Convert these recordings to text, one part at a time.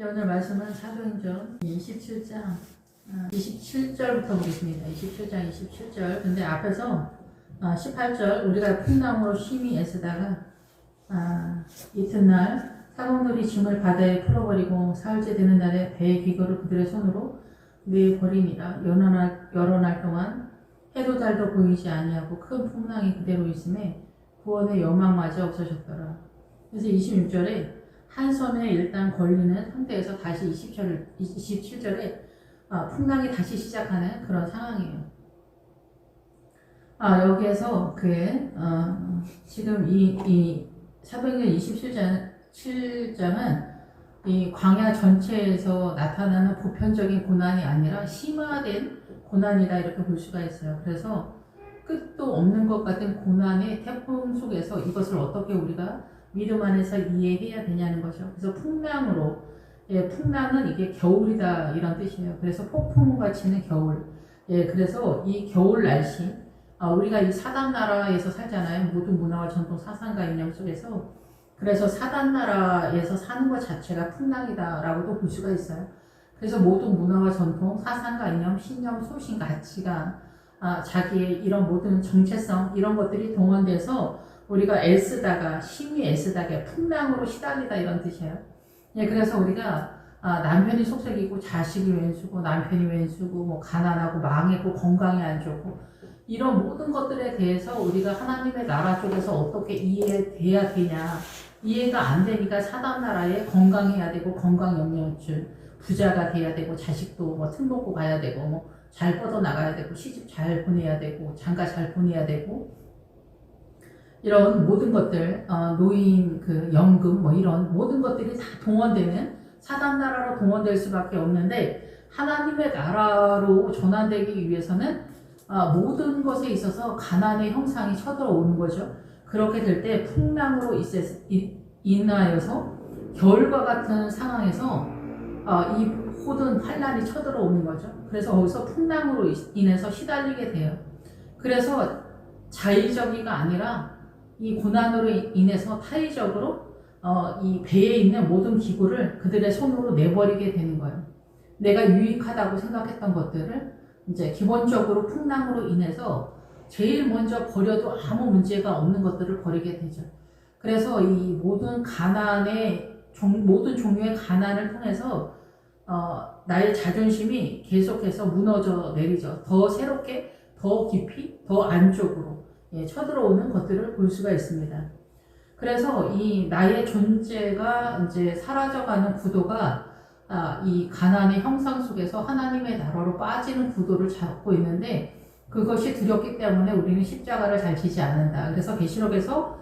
오늘 말씀은 사도행전 27장 27절부터 보겠습니다. 27장 27절. 근데 앞에서 18절 우리가 풍랑으로 심히 애쓰다가 이튿날 사공들이 짐을 바다에 풀어버리고 사흘째 되는 날에 배의 기거를 그들의 손으로 내버리니라. 여러 날 동안 해도 달도 보이지 아니하고 큰 풍랑이 그대로 있음에 구원의 여망마저 없어졌더라. 그래서 26절에 한 손에 일단 걸리는 상태에서 다시 27절에 풍랑이 다시 시작하는 그런 상황이에요. 여기에서 지금 이 사도행전 27장은 이 광야 전체에서 나타나는 보편적인 고난이 아니라 심화된 고난이다 이렇게 볼 수가 있어요. 그래서 끝도 없는 것 같은 고난의 태풍 속에서 이것을 어떻게 우리가 믿음 안에서 이해해야 되냐는 거죠. 그래서 풍랑은 이게 겨울이다 이런 뜻이에요. 그래서 폭풍우가 치는 겨울. 그래서 이 겨울 날씨, 우리가 이 사단 나라에서 살잖아요. 모든 문화와 전통, 사상과 이념 속에서. 그래서 사단 나라에서 사는 것 자체가 풍랑이다라고도 볼 수가 있어요. 그래서 모든 문화와 전통, 사상과 이념, 신념, 소신, 가치관, 자기의 이런 모든 정체성 이런 것들이 동원돼서 우리가 심히 애쓰다가 풍랑으로 시달리다 이런 뜻이에요. 그래서 우리가 남편이 속썩이고 자식이 왼수고 남편이 왼수고 뭐 가난하고 망했고 건강이 안 좋고 이런 모든 것들에 대해서 우리가 하나님의 나라 쪽에서 어떻게 이해돼야 되냐 이해가 안 되니까 사단 나라에 건강해야 되고 건강 영양줄 부자가 돼야 되고 자식도 뭐 틈 놓고 가야 되고 뭐 잘 뻗어 나가야 되고 시집 잘 보내야 되고 장가 잘 보내야 되고 이런 모든 것들, 노인, 연금, 뭐 이런 모든 것들이 다 동원되는 사단 나라로 동원될 수밖에 없는데 하나님의 나라로 전환되기 위해서는 모든 것에 있어서 가난의 형상이 쳐들어오는 거죠. 그렇게 될 때 풍랑으로 인하여서 겨울과 같은 상황에서 이 모든 환란이 쳐들어오는 거죠. 그래서 거기서 풍랑으로 인해서 시달리게 돼요. 그래서 자의적이가 아니라 이 고난으로 인해서 타의적으로 이 배에 있는 모든 기구를 그들의 손으로 내버리게 되는 거예요. 내가 유익하다고 생각했던 것들을 이제 기본적으로 풍랑으로 인해서 제일 먼저 버려도 아무 문제가 없는 것들을 버리게 되죠. 그래서 이 모든 모든 종류의 가난을 통해서 나의 자존심이 계속해서 무너져 내리죠. 더 새롭게, 더 깊이, 더 안쪽으로 쳐들어오는 것들을 볼 수가 있습니다. 그래서 이 나의 존재가 이제 사라져가는 구도가 이 가난의 형상 속에서 하나님의 나라로 빠지는 구도를 잡고 있는데 그것이 두렵기 때문에 우리는 십자가를 잘 지지 않는다. 그래서 계시록에서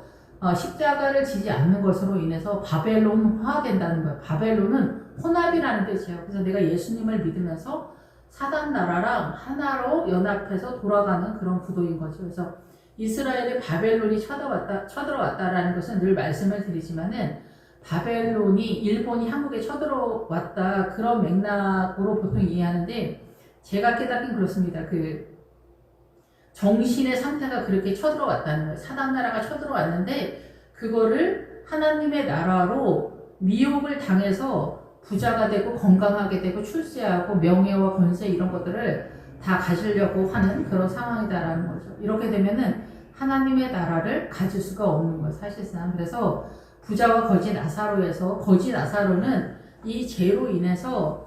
십자가를 지지 않는 것으로 인해서 바벨론화 된다는 거예요. 바벨론은 혼합이라는 뜻이에요. 그래서 내가 예수님을 믿으면서 사단 나라랑 하나로 연합해서 돌아가는 그런 구도인 거죠. 그래서 이스라엘의 바벨론이 쳐들어왔다라는 것은 늘 말씀을 드리지만은 일본이 한국에 쳐들어왔다 그런 맥락으로 보통 이해하는데 제가 깨닫긴 그렇습니다. 정신의 상태가 그렇게 쳐들어왔다는 거예요. 사단 나라가 쳐들어왔는데 그거를 하나님의 나라로 미혹을 당해서 부자가 되고 건강하게 되고 출세하고 명예와 권세 이런 것들을 다 가지려고 하는 그런 상황이다라는 거죠. 이렇게 되면은 하나님의 나라를 가질 수가 없는 거예요, 사실상. 그래서 부자와 거지 나사로에서 거지 나사로는 이 죄로 인해서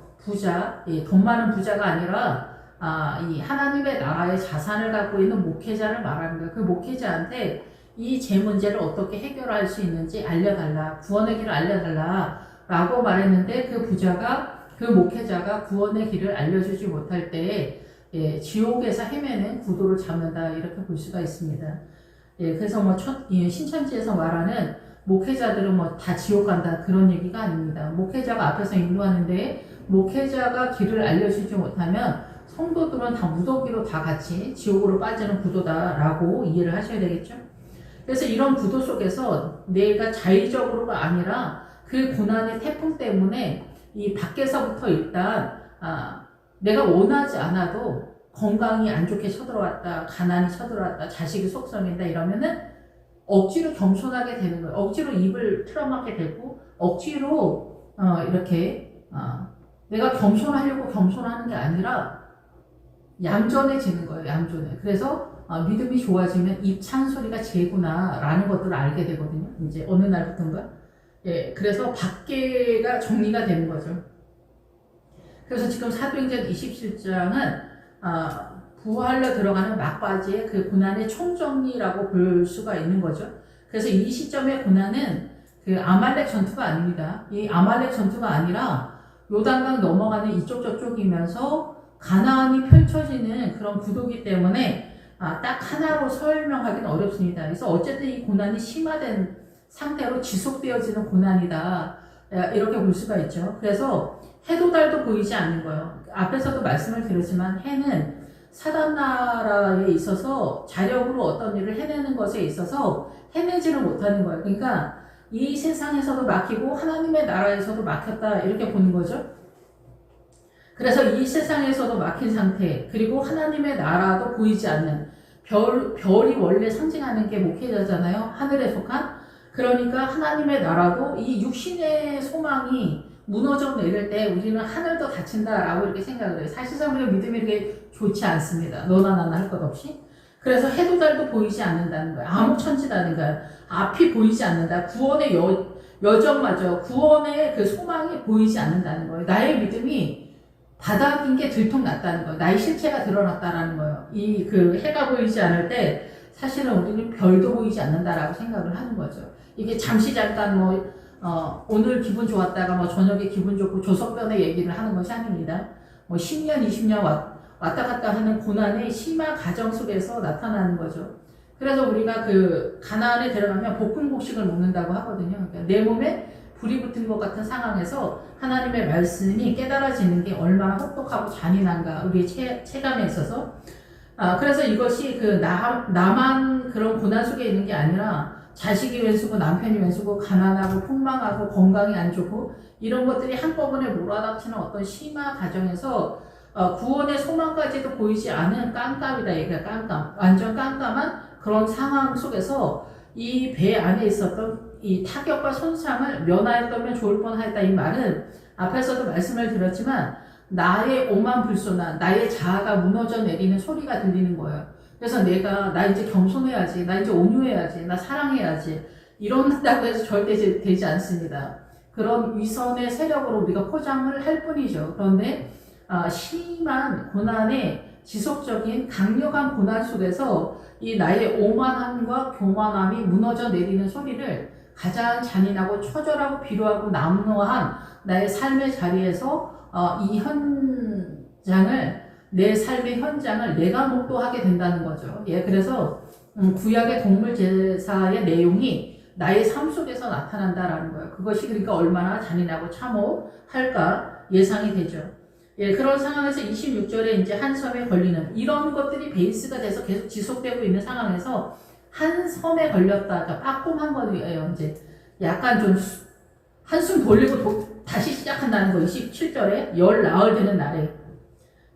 돈 많은 부자가 아니라 이 하나님의 나라의 자산을 갖고 있는 목회자를 말하는 거예요. 그 목회자한테 이 죄 문제를 어떻게 해결할 수 있는지 알려달라, 구원의 길을 알려달라 라고 말했는데 그 목회자가 구원의 길을 알려주지 못할 때에 지옥에서 헤매는 구도를 잡는다 이렇게 볼 수가 있습니다. 그래서 신천지에서 말하는 목회자들은 다 지옥 간다 그런 얘기가 아닙니다. 목회자가 앞에서 인도하는데 목회자가 길을 알려주지 못하면 성도들은 다 무더기로 다 같이 지옥으로 빠지는 구도다라고 이해를 하셔야 되겠죠. 그래서 이런 구도 속에서 내가 자의적으로가 아니라 그 고난의 태풍 때문에 이 밖에서부터 일단 내가 원하지 않아도 건강이 안 좋게 쳐들어왔다, 가난이 쳐들어왔다, 자식이 속썩인다 이러면은 억지로 겸손하게 되는 거예요. 억지로 입을 틀어막게 되고 억지로 이렇게 내가 겸손하려고 겸손하는 게 아니라 얌전해지는 거예요. 얌전해. 그래서 믿음이 좋아지면 입 찬소리가 죄구나 라는 것들을 알게 되거든요. 이제 어느 날부터인가. 예, 그래서 밖에가 정리가 되는 거죠. 그래서 지금 사도행전 27장은 부활로 들어가는 막바지의 그 고난의 총정리라고 볼 수가 있는 거죠. 그래서 이 시점의 고난은 그 아말렉 전투가 아닙니다. 이 아말렉 전투가 아니라 요단강 넘어가는 이쪽 저쪽이면서 가나안이 펼쳐지는 그런 구도기 때문에 딱 하나로 설명하기는 어렵습니다. 그래서 어쨌든 이 고난이 심화된 상태로 지속되어지는 고난이다. 이렇게 볼 수가 있죠. 그래서 해도 달도 보이지 않는 거예요. 앞에서도 말씀을 드렸지만 해는 사단 나라에 있어서 자력으로 어떤 일을 해내는 것에 있어서 해내지를 못하는 거예요. 그러니까 이 세상에서도 막히고 하나님의 나라에서도 막혔다 이렇게 보는 거죠. 그래서 이 세상에서도 막힌 상태, 그리고 하나님의 나라도 보이지 않는 별이 원래 상징하는 게 목회자잖아요. 하늘에 속한. 그러니까 하나님의 나라도 이 육신의 소망이 무너져 내릴 때 우리는 하늘도 닫힌다라고 이렇게 생각을 해요. 사실상 우리가 믿음이 이렇게 좋지 않습니다. 너나 나나 할 것 없이. 그래서 해도 달도 보이지 않는다는 거예요. 암흑천지라는 거예요. 앞이 보이지 않는다. 구원의 여정마저 구원의 그 소망이 보이지 않는다는 거예요. 나의 믿음이 바닥인 게 들통났다는 거예요. 나의 실체가 드러났다는 거예요. 이 그 해가 보이지 않을 때 사실은 우리는 별도 보이지 않는다라고 생각을 하는 거죠. 이게 잠시 잠깐 오늘 기분 좋았다가 저녁에 기분 좋고 조석변의 얘기를 하는 것이 아닙니다. 10년, 20년 왔다 갔다 하는 고난의 심화 과정 속에서 나타나는 거죠. 그래서 우리가 그 가나안에 들어가면 볶음곡식을 먹는다고 하거든요. 그러니까 내 몸에 불이 붙은 것 같은 상황에서 하나님의 말씀이 깨달아지는 게 얼마나 혹독하고 잔인한가 우리의 체감에 있어서 그래서 이것이 그 나만 그런 고난 속에 있는 게 아니라 자식이 왼수고 남편이 왼수고 가난하고 폭망하고 건강이 안 좋고 이런 것들이 한꺼번에 몰아닥치는 어떤 심화 과정에서 구원의 소망까지도 보이지 않은 깜깜이다. 얘가 깜깜. 완전 깜깜한 그런 상황 속에서 이 배 안에 있었던 이 타격과 손상을 면하였다면 좋을 뻔하였다. 이 말은 앞에서도 말씀을 드렸지만 나의 오만불손한 나의 자아가 무너져 내리는 소리가 들리는 거예요. 그래서 나 이제 겸손해야지, 나 이제 온유해야지, 나 사랑해야지 이런다고 해서 절대 되지 않습니다. 그런 위선의 세력으로 우리가 포장을 할 뿐이죠. 그런데 심한 고난의 지속적인 강력한 고난 속에서 이 나의 오만함과 교만함이 무너져 내리는 소리를 가장 잔인하고 처절하고 비루하고 남루한 나의 삶의 자리에서 이 현장을 내 삶의 현장을 내가 목도하게 된다는 거죠. 예, 그래서 구약의 동물 제사의 내용이 나의 삶 속에서 나타난다라는 거예요. 그것이 그러니까 얼마나 잔인하고 참혹할까 예상이 되죠. 예, 그런 상황에서 26절에 이제 한 섬에 걸리는 이런 것들이 베이스가 돼서 계속 지속되고 있는 상황에서 한 섬에 걸렸다가 빠꼼한 거예요. 이제 약간 좀 한숨 돌리고 다시 시작한다는 거. 27절에 열 나흘 되는 날에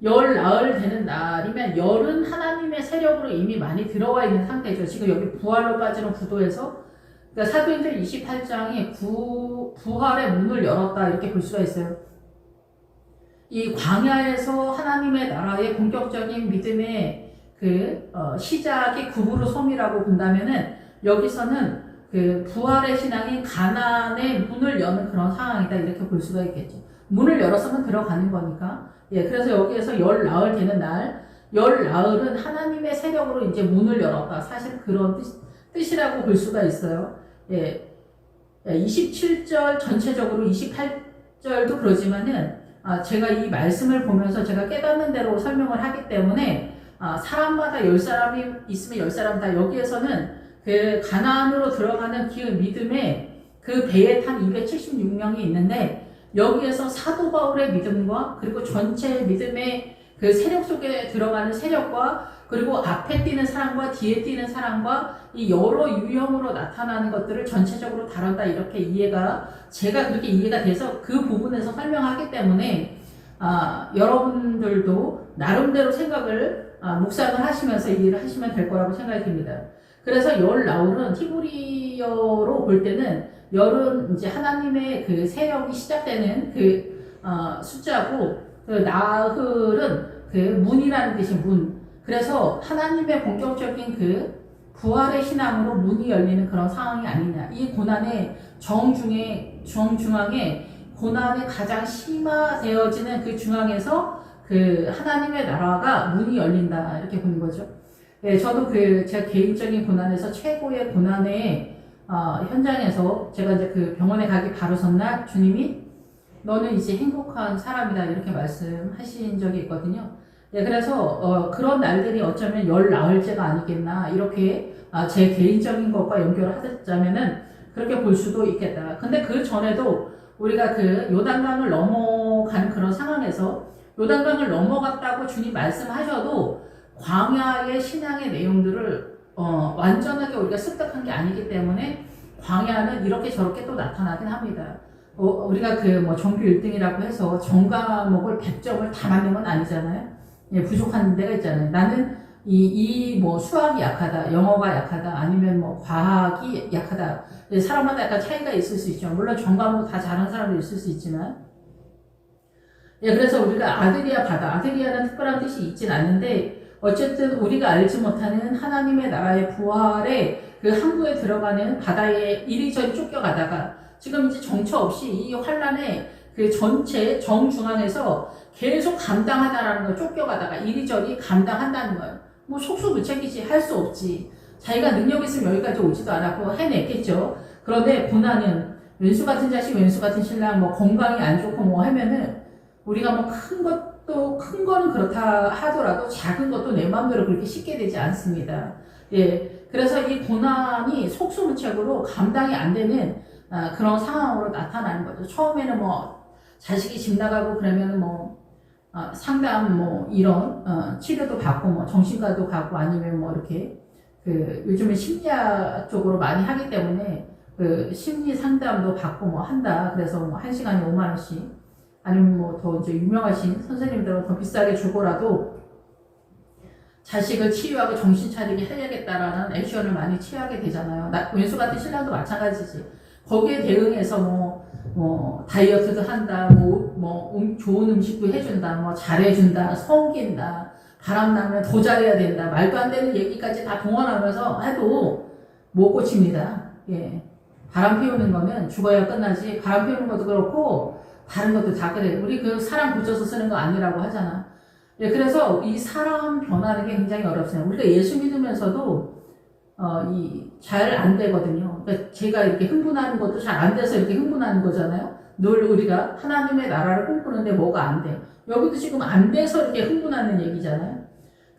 열 나흘 되는 날이면 열은 하나님의 세력으로 이미 많이 들어와 있는 상태죠. 지금 여기 부활로 빠지는 구도에서 그러니까 사도행전 28장이 부활의 문을 열었다 이렇게 볼 수가 있어요. 이 광야에서 하나님의 나라의 본격적인 믿음의 시작이 구부로 솜이라고 본다면은 여기서는 그 부활의 신앙이 가나안의 문을 여는 그런 상황이다 이렇게 볼 수가 있겠죠. 문을 열어서는 들어가는 거니까. 예, 그래서 여기에서 열 나흘 되는 날, 열 나흘은 하나님의 세력으로 이제 문을 열었다. 사실 그런 뜻이라고 볼 수가 있어요. 예, 27절 전체적으로 28절도 그러지만은 제가 이 말씀을 보면서 제가 깨닫는 대로 설명을 하기 때문에 사람마다 10사람이 있으면 10사람 다 여기에서는 그 가나안으로 들어가는 그 믿음에 그 배에 탄 276명이 있는데 여기에서 사도 바울의 믿음과 그리고 전체 믿음의 그 세력 속에 들어가는 세력과 그리고 앞에 뛰는 사람과 뒤에 뛰는 사람과 이 여러 유형으로 나타나는 것들을 전체적으로 다룬다 이렇게 제가 그렇게 이해가 돼서 그 부분에서 설명하기 때문에 여러분들도 나름대로 묵상을 하시면서 이 일을 하시면 될 거라고 생각이 듭니다. 그래서 열 나흘은 히브리어로 볼 때는 열은 이제 하나님의 그 세력이 시작되는 숫자고, 그 나흘은 그 문이라는 뜻이 문. 그래서 하나님의 본격적인 그 부활의 신앙으로 문이 열리는 그런 상황이 아니냐. 이 고난의 정중앙에 고난이 가장 심화되어지는 그 중앙에서 그 하나님의 나라가 문이 열린다. 이렇게 보는 거죠. 네, 저도 제가 개인적인 고난에서 최고의 고난의 현장에서 제가 이제 그 병원에 가기 바로 전날 주님이 너는 이제 행복한 사람이다. 이렇게 말씀하신 적이 있거든요. 네, 그래서 그런 날들이 어쩌면 열 나흘째가 아니겠나. 이렇게 제 개인적인 것과 연결하자면은 그렇게 볼 수도 있겠다. 근데 그 전에도 우리가 그 요단강을 넘어가는 그런 상황에서 요단강을 넘어갔다고 주님 말씀하셔도 광야의 신앙의 내용들을 완전하게 우리가 습득한 게 아니기 때문에 광야는 이렇게 저렇게 또 나타나긴 합니다. 우리가 전교 1등이라고 해서 전과목을 100점을 다 맞는 건 아니잖아요. 예, 부족한 데가 있잖아요. 나는 수학이 약하다, 영어가 약하다, 아니면 과학이 약하다. 사람마다 약간 차이가 있을 수 있죠. 물론 전과목 다 잘하는 사람도 있을 수 있지만. 예, 그래서 우리가 아드리아 바다, 아드리아는 특별한 뜻이 있진 않은데, 어쨌든 우리가 알지 못하는 하나님의 나라의 부활의 그 항구에 들어가는 바다에 이리저리 쫓겨가다가 지금 이제 정처 없이 이 환란의 그 전체 정중앙에서 계속 감당하다라는 걸 쫓겨가다가 이리저리 감당한다는 거예요. 속수무책이지, 할 수 없지. 자기가 능력 있으면 여기까지 오지도 않았고 해냈겠죠. 그런데 고난은 왼수 같은 자식, 왼수 같은 신랑, 건강이 안 좋고 하면은 우리가 큰 거는 그렇다 하더라도 작은 것도 내 마음대로 그렇게 쉽게 되지 않습니다. 예. 그래서 이 고난이 속수무책으로 감당이 안 되는 그런 상황으로 나타나는 거죠. 처음에는 자식이 집 나가고 그러면은 상담 이런 치료도 받고 정신과도 가고 아니면 이렇게 요즘은 심리학 쪽으로 많이 하기 때문에 그 심리 상담도 받고 한다. 그래서 1시간에 5만 원씩 아니면 더 이제 유명하신 선생님들은 더 비싸게 주고라도 자식을 치유하고 정신 차리게 해야겠다라는 액션을 많이 취하게 되잖아요. 왼수 같은 신랑도 마찬가지지. 거기에 대응해서 다이어트도 한다, 좋은 음식도 해준다, 잘해준다, 섬긴다, 바람나면 더 잘해야 된다, 말도 안 되는 얘기까지 다 동원하면서 해도 못 고칩니다. 예. 바람 피우는 거는 죽어야 끝나지, 바람 피우는 것도 그렇고, 다른 것도 다 그래. 우리 사람 붙여서 쓰는 거 아니라고 하잖아. 예, 그래서 이 사람 변하는 게 굉장히 어렵습니다. 우리가 예수 믿으면서도 잘 안 되거든요. 그러니까 제가 이렇게 흥분하는 것도 잘 안 돼서 이렇게 흥분하는 거잖아요. 늘 우리가 하나님의 나라를 꿈꾸는데 뭐가 안 돼. 여기도 지금 안 돼서 이렇게 흥분하는 얘기잖아요.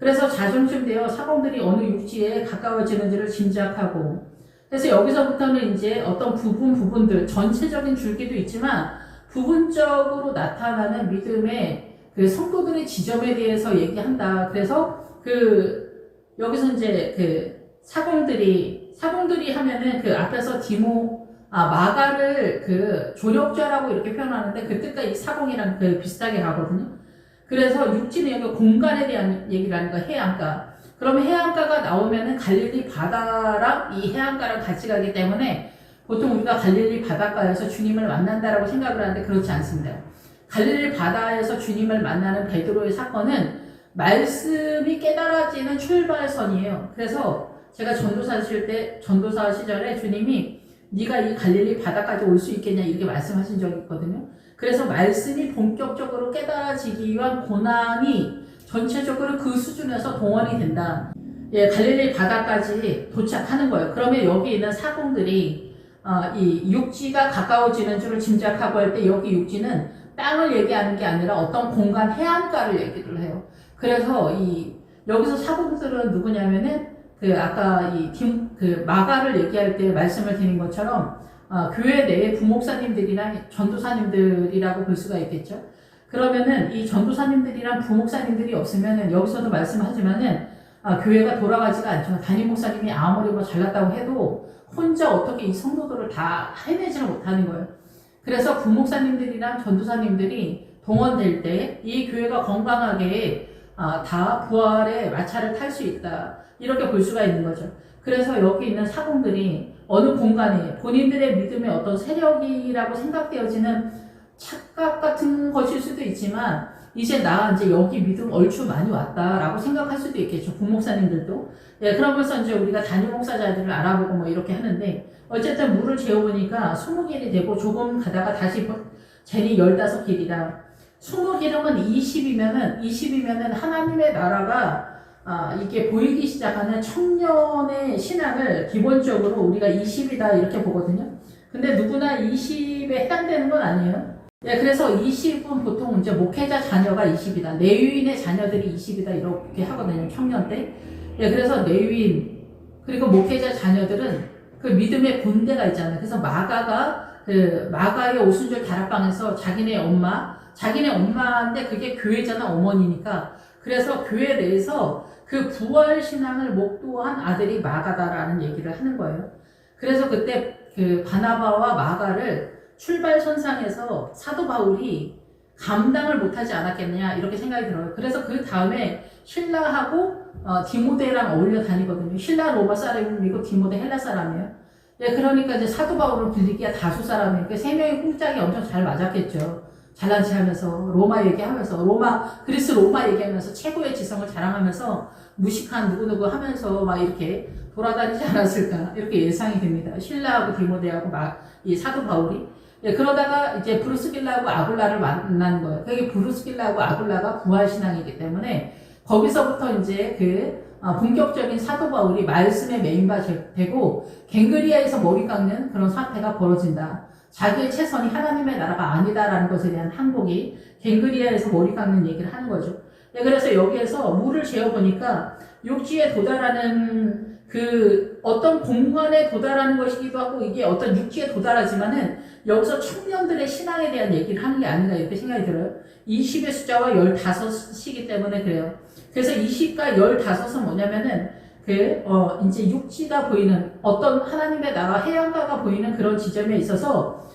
그래서 자존심되어 사범들이 어느 육지에 가까워지는지를 짐작하고, 그래서 여기서부터는 이제 어떤 부분들, 전체적인 줄기도 있지만 부분적으로 나타나는 믿음의 그 성도들의 지점에 대해서 얘기한다. 그래서 여기서 이제 사공들이 하면은 앞에서 마가를 조력자라고 이렇게 표현하는데 그 뜻과 이 사공이랑 비슷하게 가거든요. 그래서 육지는 여기 공간에 대한 얘기를 하는 거예요. 해안가. 그러면 해안가가 나오면은 갈릴리 바다랑 이 해안가랑 같이 가기 때문에 보통 우리가 갈릴리 바닷가에서 주님을 만난다라고 생각을 하는데 그렇지 않습니다. 갈릴리 바다에서 주님을 만나는 베드로의 사건은 말씀이 깨달아지는 출발선이에요. 그래서 제가 전도사 시절에 주님이 네가 이 갈릴리 바다까지 올 수 있겠냐 이렇게 말씀하신 적이 있거든요. 그래서 말씀이 본격적으로 깨달아지기 위한 고난이 전체적으로 그 수준에서 동원이 된다. 예, 갈릴리 바다까지 도착하는 거예요. 그러면 여기 있는 사공들이 이 육지가 가까워지는 줄을 짐작하고 할 때 여기 육지는 땅을 얘기하는 게 아니라 어떤 공간 해안가를 얘기를 해요. 그래서 여기서 사공들은 누구냐면은 아까 마가를 얘기할 때 말씀을 드린 것처럼 교회 내의 부목사님들이나 전도사님들이라고 볼 수가 있겠죠. 그러면은 이 전도사님들이랑 부목사님들이 없으면은 여기서도 말씀하지만은 교회가 돌아가지가 않지만 담임 목사님이 아무리 잘났다고 해도 혼자 어떻게 이 성도들을 다 해내지는 못하는 거예요. 그래서 부목사님들이랑 전도사님들이 동원될 때 이 교회가 건강하게 다 부활의 마차를 탈 수 있다. 이렇게 볼 수가 있는 거죠. 그래서 여기 있는 사공들이 어느 공간에 본인들의 믿음의 어떤 세력이라고 생각되어지는 착각 같은 것일 수도 있지만 이제 나 이제 여기 믿음 얼추 많이 왔다라고 생각할 수도 있겠죠. 부목사님들도. 예, 그러면서 이제 우리가 단임 목사자들을 알아보고 뭐 이렇게 하는데 어쨌든 물을 재어보니까 20길이 되고 조금 가다가 다시 재니 15길이다. 20길이면 20이면은 하나님의 나라가 이게 보이기 시작하는 청년의 신앙을 기본적으로 우리가 20이다 이렇게 보거든요. 근데 누구나 20에 해당되는 건 아니에요. 예, 그래서 20은 보통 이제 목회자 자녀가 20이다. 내유인의 자녀들이 20이다. 이렇게 하거든요. 청년 때. 예, 그래서 내유인, 그리고 목회자 자녀들은 그 믿음의 본대가 있잖아요. 그래서 마가의 오순절 다락방에서 자기네 엄마인데 그게 교회잖아. 어머니니까. 그래서 교회 내에서 그 부활신앙을 목도한 아들이 마가다라는 얘기를 하는 거예요. 그래서 그때 그 바나바와 마가를 출발선상에서 사도 바울이 감당을 못하지 않았겠느냐 이렇게 생각이 들어요. 그래서 그 다음에 신라하고 디모데랑 어울려 다니거든요. 신라 로마 사람이고 디모데 헬라 사람이에요. 예, 그러니까 이제 사도 바울을 빌리기가 다수 사람이에요. 그 세 명의 쿵짝이 엄청 잘 맞았겠죠. 잘난 체 하면서 로마 얘기하면서 그리스 로마 얘기하면서 최고의 지성을 자랑하면서 무식한 누구누구 하면서 막 이렇게 돌아다니지 않았을까 이렇게 예상이 됩니다. 신라하고 디모데하고 이 사도 바울이. 예, 그러다가 이제 브루스길라하고 아굴라를 만난 거예요. 그게 브루스길라하고 아굴라가 부활신앙이기 때문에 거기서부터 이제 본격적인 사도 바울이 말씀의 메인바 되고 갱그리아에서 머리 깎는 그런 사태가 벌어진다. 자기의 최선이 하나님의 나라가 아니다라는 것에 대한 항복이 갱그리아에서 머리 깎는 얘기를 하는 거죠. 예, 그래서 여기에서 물을 재어보니까 육지에 도달하는 그 어떤 공간에 도달하는 것이기도 하고 이게 어떤 육지에 도달하지만은 여기서 청년들의 신앙에 대한 얘기를 하는 게 아닌가 이렇게 생각이 들어요. 20의 숫자와 15이기 때문에 그래요. 그래서 20과 15은 뭐냐면은 이제 육지가 보이는 어떤 하나님의 나라 해안가가 보이는 그런 지점에 있어서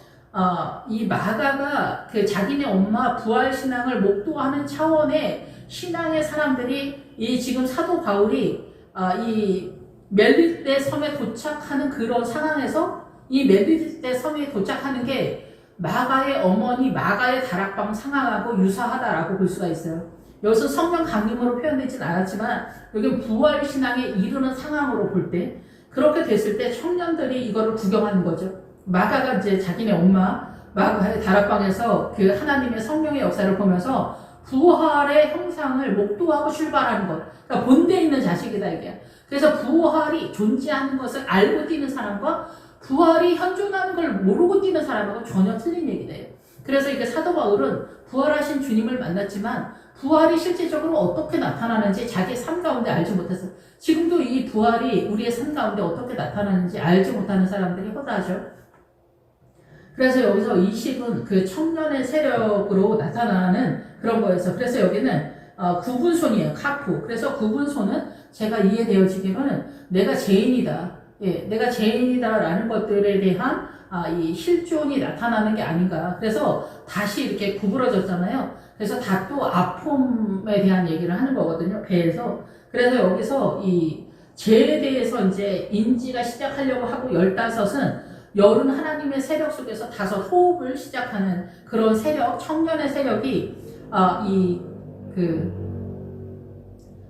이 마가가 그 자기네 엄마 부활신앙을 목도하는 차원의 신앙의 사람들이 이 지금 사도 바울이 이 멜리데 섬에 도착하는 그런 상황에서 이 멜리데 섬에 도착하는 게 마가의 어머니 마가의 다락방 상황하고 유사하다라고 볼 수가 있어요. 여기서 성령 강림으로 표현되진 않았지만 여기 부활신앙에 이르는 상황으로 볼 때 그렇게 됐을 때 청년들이 이거를 구경하는 거죠. 마가가 이제 자기네 엄마 마가의 다락방에서 그 하나님의 성령의 역사를 보면서 부활의 형상을 목도하고 출발하는 것. 그러니까 본대 있는 자식이다 이게. 그래서 부활이 존재하는 것을 알고 뛰는 사람과 부활이 현존하는 걸 모르고 뛰는 사람하고 전혀 틀린 얘기돼요. 그래서 이게 사도 바울은 부활하신 주님을 만났지만 부활이 실제적으로 어떻게 나타나는지 자기의 삶 가운데 알지 못했어요. 지금도 이 부활이 우리의 삶 가운데 어떻게 나타나는지 알지 못하는 사람들이 허다하죠. 그래서 여기서 20은 그 청년의 세력으로 나타나는 그런 거였어요. 그래서 여기는 구분손이에요. 카프. 그래서 구분손은 제가 이해되어지기로는 내가 죄인이다. 예, 내가 죄인이다라는 것들에 대한 이 실존이 나타나는 게 아닌가. 그래서 다시 이렇게 구부러졌잖아요. 그래서 다 또 아픔에 대한 얘기를 하는 거거든요. 배에서. 그래서 여기서 이 죄에 대해서 이제 인지가 시작하려고 하고 15은 열은 하나님의 세력 속에서 5 호흡을 시작하는 그런 세력, 청년의 세력이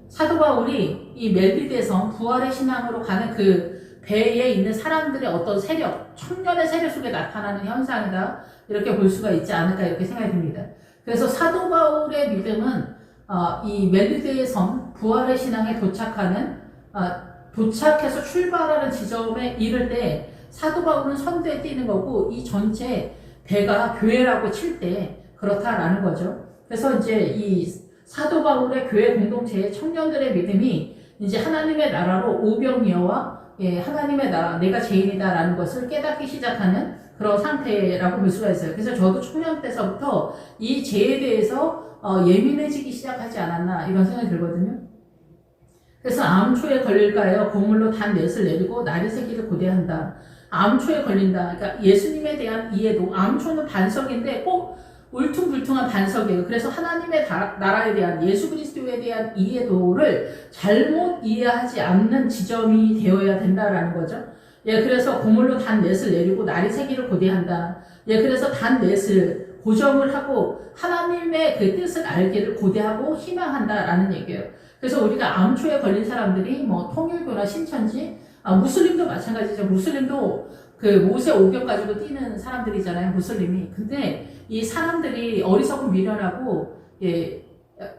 사도 바울이 이 멜리데섬 부활의 신앙으로 가는 그 배에 있는 사람들의 어떤 세력, 청년의 세력 속에 나타나는 현상이다. 이렇게 볼 수가 있지 않을까 이렇게 생각이 듭니다. 그래서 사도 바울의 믿음은 이 멜리데의 섬 부활의 신앙에 도착해서 출발하는 지점에 이를 때 사도 바울은 선두에 뛰는 거고 이 전체 배가 교회라고 칠 때 그렇다라는 거죠. 그래서 이제 이 사도 바울의 교회 공동체의 청년들의 믿음이 이제 하나님의 나라로 오병이어와 하나님의 나라, 내가 죄인이다라는 것을 깨닫기 시작하는 그런 상태라고 볼 수가 있어요. 그래서 저도 청년 때서부터 이 죄에 대해서 예민해지기 시작하지 않았나 이런 생각이 들거든요. 그래서 암초에 걸릴까요? 고물로 단 넷을 내리고 날이 새기를 고대한다. 암초에 걸린다. 그러니까 예수님에 대한 이해도, 암초는 반석인데 꼭 울퉁불퉁한 반석이에요. 그래서 하나님의 나라에 대한 예수 그리스도에 대한 이해도를 잘못 이해하지 않는 지점이 되어야 된다라는 거죠. 예, 그래서 고물로 단 넷을 내리고 날이 새기를 고대한다. 예, 그래서 단 넷을 고정을 하고 하나님의 그 뜻을 알기를 고대하고 희망한다라는 얘기예요. 그래서 우리가 암초에 걸린 사람들이 뭐 통일교나 신천지, 무슬림도 마찬가지죠. 무슬림도 그 모세 오경 가지고 뛰는 사람들이잖아요. 무슬림이. 근데 이 사람들이 어리석고 미련하고, 예,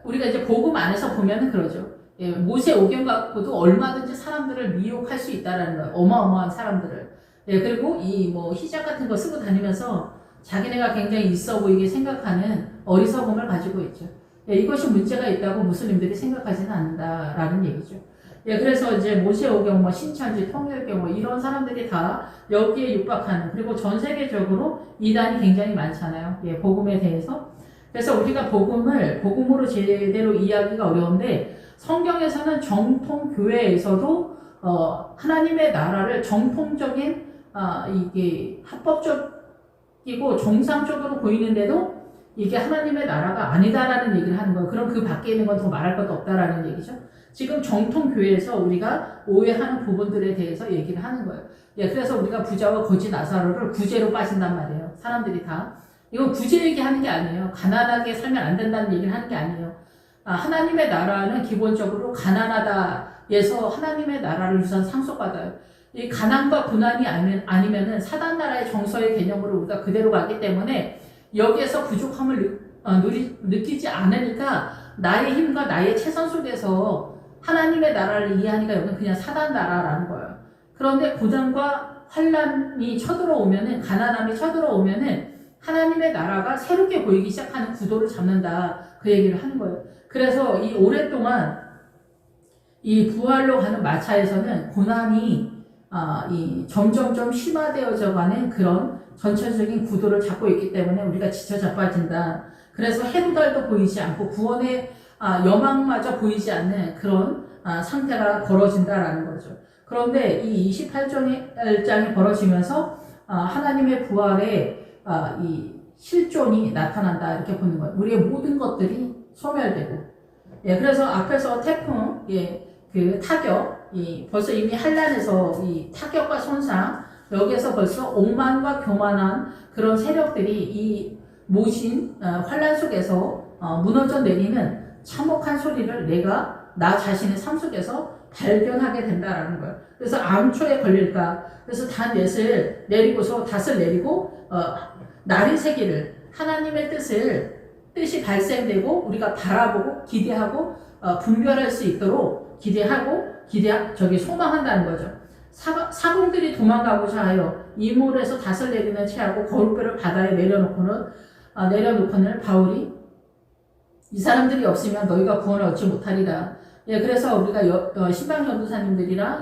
우리가 이제 복음 안에서 보면은 그러죠. 예, 모세 오경 갖고도 얼마든지 사람들을 미혹할 수 있다라는 거예요. 어마어마한 사람들을. 예, 그리고 이 뭐 히잡 같은 거 쓰고 다니면서 자기네가 굉장히 있어 보이게 생각하는 어리석음을 가지고 있죠. 예, 이것이 문제가 있다고 무슬림들이 생각하지는 않는다라는 얘기죠. 예, 그래서 이제 모세오경, 뭐 신천지, 통일교 뭐 이런 사람들이 다 여기에 육박하는, 그리고 전 세계적으로 이단이 굉장히 많잖아요. 예, 복음에 대해서. 그래서 우리가 복음으로 제대로 이해하기가 어려운데, 성경에서는 정통 교회에서도 하나님의 나라를 정통적인 이게 합법적이고 정상적으로 보이는데도 이게 하나님의 나라가 아니다라는 얘기를 하는 거예요. 그럼 그 밖에 있는 건 더 말할 것도 없다라는 얘기죠. 지금 정통 교회에서 우리가 오해하는 부분들에 대해서 얘기를 하는 거예요. 예, 그래서 우리가 부자와 거지 나사로를 구제로 빠진단 말이에요. 사람들이 다. 이건 구제 얘기하는 게 아니에요. 가난하게 살면 안 된다는 얘기를 하는 게 아니에요. 하나님의 나라는 기본적으로 가난하다에서 하나님의 나라를 우선 상속받아요. 이 가난과 고난이 아니면은 사단 나라의 정서의 개념으로 우리가 그대로 가기 때문에 여기에서 부족함을 느끼지 않으니까 나의 힘과 나의 체선 속에서 하나님의 나라를 이해하니까 여기는 그냥 사단 나라라는 거예요. 그런데 고난과 환란이 쳐들어오면은, 가난함이 쳐들어오면은 하나님의 나라가 새롭게 보이기 시작하는 구도를 잡는다, 그 얘기를 하는 거예요. 그래서 이 오랫동안 이 부활로 가는 마차에서는 고난이 이 점점점 심화되어져 가는 그런 전체적인 구도를 잡고 있기 때문에 우리가 지쳐 자빠진다. 그래서 해도 달도 보이지 않고 구원의 여망마저 보이지 않는 그런 상태가 벌어진다라는 거죠. 그런데 이 28장이 벌어지면서 하나님의 부활의 이 실존이 나타난다, 이렇게 보는 거예요. 우리의 모든 것들이 소멸되고, 예, 그래서 앞에서 태풍, 예, 그 타격, 벌써 이미 한란에서 이 타격과 손상, 여기에서 벌써 오만과 교만한 그런 세력들이 이 모진 환란 속에서 무너져 내리는 참혹한 소리를 내가 나 자신의 삶 속에서 발견하게 된다라는 거예요. 그래서 암초에 걸릴까? 그래서 닷을 내리고 날이 새기를, 하나님의 뜻이 발생되고 우리가 바라보고 기대하고 분별할 수 있도록 소망한다는 거죠. 사공들이 도망가고자 하여 이몰에서 닷을 내리는 채하고 거울뼈를 바다에 내려놓고는 바울이 이 사람들이 없으면 너희가 구원을 얻지 못하리라. 예, 그래서 우리가 신방 전도사님들이랑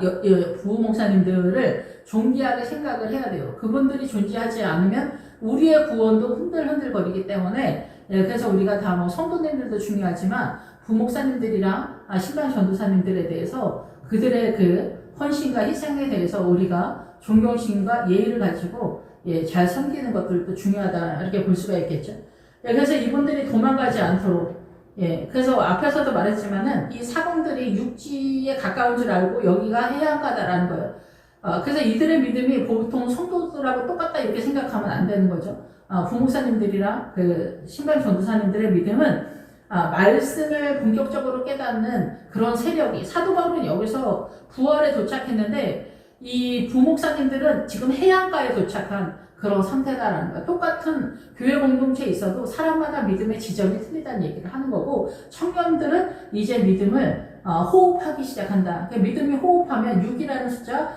부부 목사님들을 존귀하게 생각을 해야 돼요. 그분들이 존재하지 않으면 우리의 구원도 흔들흔들거리기 때문에, 예, 그래서 우리가 다 뭐 성도님들도 중요하지만 부목사님들이랑 신방 전도사님들에 대해서 그들의 그 헌신과 희생에 대해서 우리가 존경심과 예의를 가지고, 예, 잘 섬기는 것들도 중요하다, 이렇게 볼 수가 있겠죠. 예, 그래서 이분들이 도망가지 않도록, 예, 그래서 앞에서도 말했지만은 이 사공들이 육지에 가까운 줄 알고 여기가 해안가다라는 거예요. 그래서 이들의 믿음이 보통 성도들하고 똑같다, 이렇게 생각하면 안 되는 거죠. 부목사님들이랑 그 신방 전도사님들의 믿음은 말씀을 본격적으로 깨닫는 그런 세력이, 사도 바울은 여기서 부활에 도착했는데 이 부목사님들은 지금 해안가에 도착한 그런 상태다라는 거야. 똑같은 교회 공동체에 있어도 사람마다 믿음의 지점이 틀리다는 얘기를 하는 거고, 청년들은 이제 믿음을 호흡하기 시작한다. 그러니까 믿음이 호흡하면 6이라는 숫자,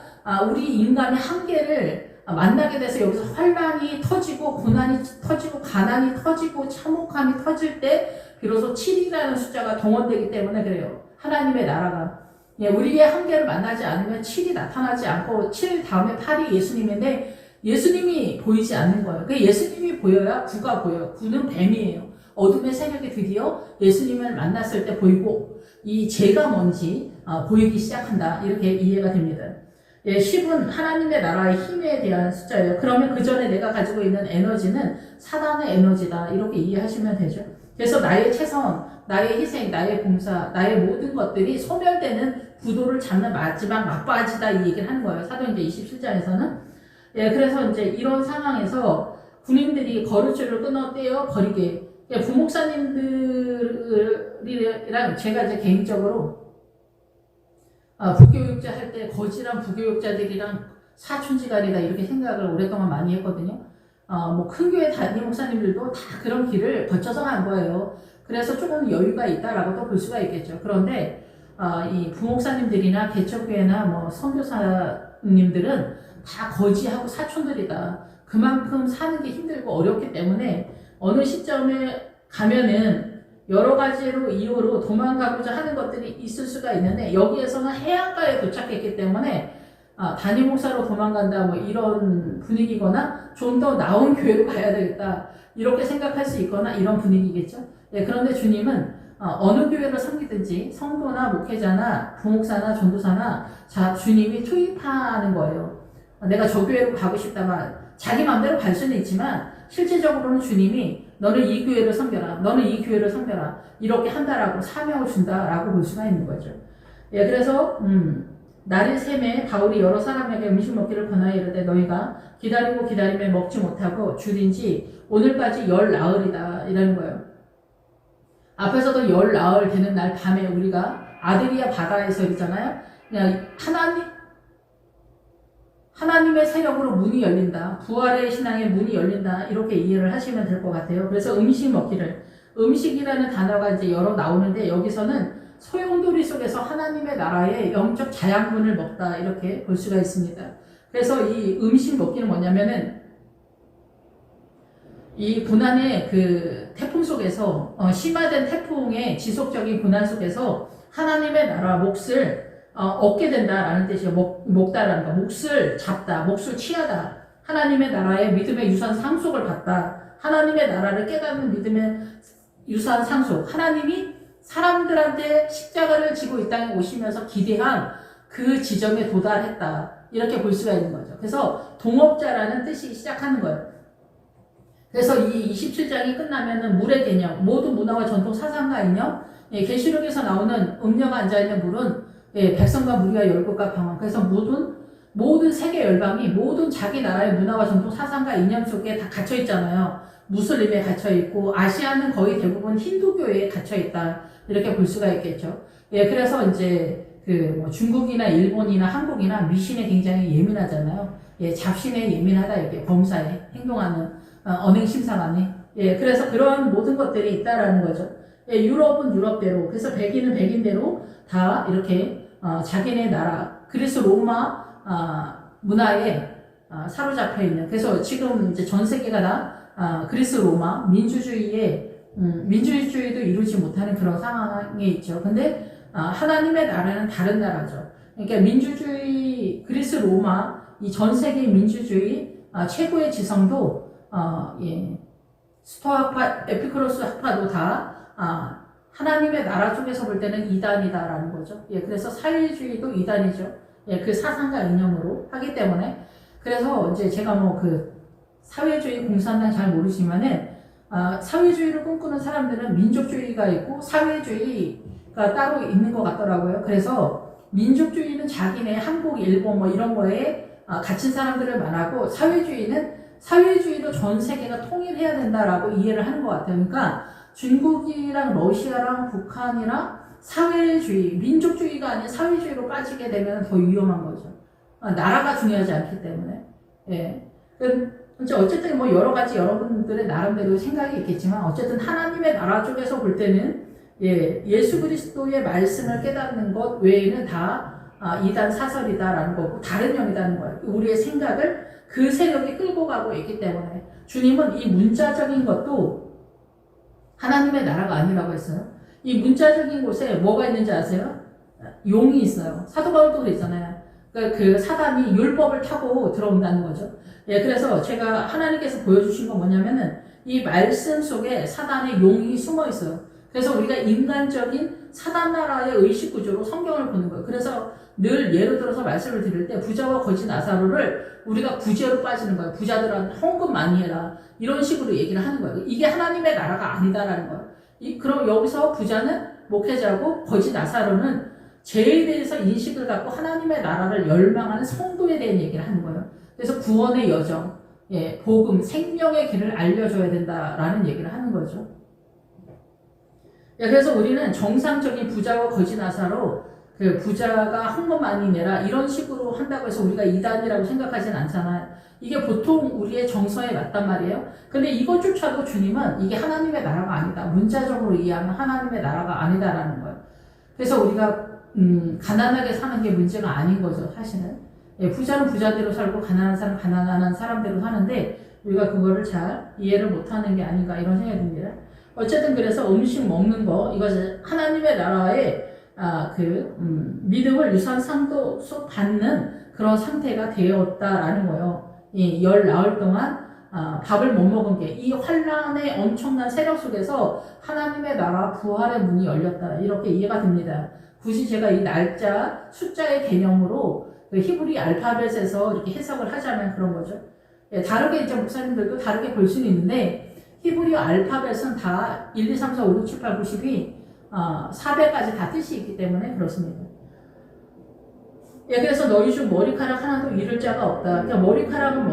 우리 인간의 한계를 만나게 돼서 여기서 환란이 터지고 고난이 터지고 가난이 터지고 참혹함이 터질 때 비로소 7이라는 숫자가 동원되기 때문에 그래요. 하나님의 나라가, 예, 우리의 한계를 만나지 않으면 7이 나타나지 않고 7 다음에 8이 예수님인데 예수님이 보이지 않는 거예요. 그 예수님이 보여야 9가 보여요. 9는 뱀이에요. 어둠의 세력이 드디어 예수님을 만났을 때 보이고 이 죄가 뭔지 보이기 시작한다, 이렇게 이해가 됩니다. 예, 10은 하나님의 나라의 힘에 대한 숫자예요. 그러면 그 전에 내가 가지고 있는 에너지는 사단의 에너지다, 이렇게 이해하시면 되죠. 그래서 나의 최선, 나의 희생, 나의 봉사, 나의 모든 것들이 소멸되는 구도를 잡는 마지막 막바지다, 이 얘기를 하는 거예요. 사도행전 27장에서는. 예, 그래서 이제 이런 상황에서 군인들이 거르줄을 끊어 떼어 버리게. 부목사님들이랑 제가 이제 개인적으로 부교육자 할 때 거지란 부교육자들이랑 사촌지간이다 이렇게 생각을 오랫동안 많이 했거든요. 뭐 큰 교회 담임 목사님들도 다 그런 길을 거쳐서 간 거예요. 그래서 조금 여유가 있다라고도 볼 수가 있겠죠. 그런데 이 부목사님들이나 개척교회나 뭐 선교사님들은 다 거지하고 사촌들이다. 그만큼 사는 게 힘들고 어렵기 때문에 어느 시점에 가면은 여러 가지로 이유로 도망가고자 하는 것들이 있을 수가 있는데 여기에서는 해안가에 도착했기 때문에 담임 목사로 도망간다 뭐 이런 분위기거나 좀 더 나은 교회로 가야 되겠다 이렇게 생각할 수 있거나 이런 분위기겠죠. 네, 그런데 주님은 어느 교회를 섬기든지 성도나 목회자나 부목사나 전도사나 주님이 투입하는 거예요. 내가 저 교회로 가고 싶다만 자기 마음대로 갈 수는 있지만 실질적으로는 주님이 너는 이 교회를 섬겨라, 너는 이 교회를 섬겨라 이렇게 한다라고 사명을 준다라고 볼 수가 있는 거죠. 예, 그래서 날이 샘에 바울이 여러 사람에게 음식 먹기를 권하여 이르되 너희가 기다리고 기다림에 먹지 못하고 줄인지 오늘까지 열 나흘이다 이라는 거예요. 앞에서도 열 나흘 되는 날 밤에 우리가 아드리아 바다에서 있잖아요. 그냥 하나님의 세력으로 문이 열린다. 부활의 신앙의 문이 열린다. 이렇게 이해를 하시면 될 것 같아요. 그래서 음식 먹기를. 음식이라는 단어가 이제 여러 나오는데 여기서는 소용돌이 속에서 하나님의 나라의 영적 자양분을 먹다. 이렇게 볼 수가 있습니다. 그래서 이 음식 먹기는 뭐냐면은 이 고난의 그 태풍 속에서 심화된 태풍의 지속적인 고난 속에서 하나님의 나라 몫을 얻게 된다라는 뜻이에요. 먹다라는 거. 몫을 잡다, 몫을 취하다. 하나님의 나라의 믿음의 유산 상속을 받다. 하나님의 나라를 깨닫는 믿음의 유산 상속. 하나님이 사람들한테 십자가를 지고 이 땅에 오시면서 기대한 그 지점에 도달했다. 이렇게 볼 수가 있는 거죠. 그래서 동업자라는 뜻이 시작하는 거예요. 그래서 이 27장이 끝나면은 물의 개념, 모든 문화와 전통 사상과 이념, 계시록에서 나오는 음녀가 앉아있는 물은 백성과 무리와 열국과 방언. 그래서 모든 세계 열방이 모든 자기 나라의 문화와 전통 사상과 이념 속에 다 갇혀 있잖아요. 무슬림에 갇혀 있고 아시아는 거의 대부분 힌두교에 갇혀 있다. 이렇게 볼 수가 있겠죠. 그래서 이제 뭐 중국이나 일본이나 한국이나 미신에 굉장히 예민하잖아요. 잡신에 예민하다 이렇게 범사에 행동하는 언행 심사관에. 그래서 그러한 모든 것들이 있다라는 거죠. 유럽은 유럽대로, 그래서 백인은 백인대로 다 이렇게 자기네 나라 그리스 로마 문화에 사로잡혀 있는. 그래서 지금 이제 전 세계가 다 그리스 로마 민주주의도 이루지 못하는 그런 상황에 있죠. 근데 하나님의 나라는 다른 나라죠. 그러니까 민주주의 그리스 로마 이 전 세계 민주주의 최고의 지성도 스토아파 에피쿠로스 학파도 다 하나님의 나라 쪽에서 볼 때는 이단이다라는 거죠. 그래서 사회주의도 이단이죠. 그 사상과 이념으로 하기 때문에. 그래서 이제 제가 뭐 그 사회주의 공산당 잘 모르시면은 사회주의를 꿈꾸는 사람들은 민족주의가 있고 사회주의가 따로 있는 것 같더라고요. 그래서 민족주의는 자기네 한국, 일본 뭐 이런 거에 갇힌 사람들을 말하고 사회주의로 전 세계가 통일해야 된다라고 이해를 하는 것 같아요. 그러니까 중국이랑 러시아랑 북한이랑 사회주의, 민족주의가 아닌 사회주의로 빠지게 되면 더 위험한 거죠. 나라가 중요하지 않기 때문에. 이제 어쨌든 뭐 여러 가지 여러분들의 나름대로 생각이 있겠지만 어쨌든 하나님의 나라 쪽에서 볼 때는 예수 그리스도의 말씀을 깨닫는 것 외에는 다 이단 사설이다라는 거고 다른 영이라는 거예요. 우리의 생각을 그 세력이 끌고 가고 있기 때문에 주님은 이 문자적인 것도 하나님의 나라가 아니라고 했어요. 이 문자적인 곳에 뭐가 있는지 아세요? 용이 있어요. 사도 바울도 그랬잖아요. 그러니까 그 사단이 율법을 타고 들어온다는 거죠. 그래서 제가 하나님께서 보여주신 건 뭐냐면은 이 말씀 속에 사단의 용이 숨어 있어요. 그래서 우리가 인간적인 사단 나라의 의식 구조로 성경을 보는 거예요. 그래서 늘 예를 들어서 말씀을 드릴 때 부자와 거지 나사로를 우리가 구제로 빠지는 거예요. 부자들은 헌금 많이 해라. 이런 식으로 얘기를 하는 거예요. 이게 하나님의 나라가 아니다라는 거예요. 그럼 여기서 부자는 목회자고 거지 나사로는 죄에 대해서 인식을 갖고 하나님의 나라를 열망하는 성도에 대한 얘기를 하는 거예요. 그래서 구원의 여정, 예, 복음, 생명의 길을 알려줘야 된다라는 얘기를 하는 거죠. 예, 그래서 우리는 정상적인 부자와 거지 나사로 그 부자가 한 것만이 내라 이런 식으로 한다고 해서 우리가 이단이라고 생각하진 않잖아요. 이게 보통 우리의 정서에 맞단 말이에요. 근데 이것조차도 주님은 이게 하나님의 나라가 아니다. 문자적으로 이해하면 하나님의 나라가 아니다라는 거예요. 그래서 우리가 가난하게 사는 게 문제가 아닌 거죠, 사실은. 예, 부자는 부자대로 살고 가난한 사람은 가난한 사람대로 사는데 우리가 그거를 잘 이해를 못하는 게 아닌가 이런 생각이 듭니다. 어쨌든 그래서 음식 먹는 거 이것은 하나님의 나라의 믿음을 유산상속 받는 그런 상태가 되었다라는 거예요. 이 열 나흘 동안 밥을 못 먹은 게 이 환란의 엄청난 세력 속에서 하나님의 나라 부활의 문이 열렸다 이렇게 이해가 됩니다. 굳이 제가 이 날짜 숫자의 개념으로 그 히브리 알파벳에서 이렇게 해석을 하자면 그런 거죠. 예, 다르게 이제 목사님들도 다르게 볼 수는 있는데 히브리 알파벳은 다 1, 2, 3, 4, 5, 6, 7, 8, 90이 400까지 다 뜻이 있기 때문에 그렇습니다. 예, 그래서 너희 중 머리카락 하나도 잃을 자가 없다. 그러니까 머리카락은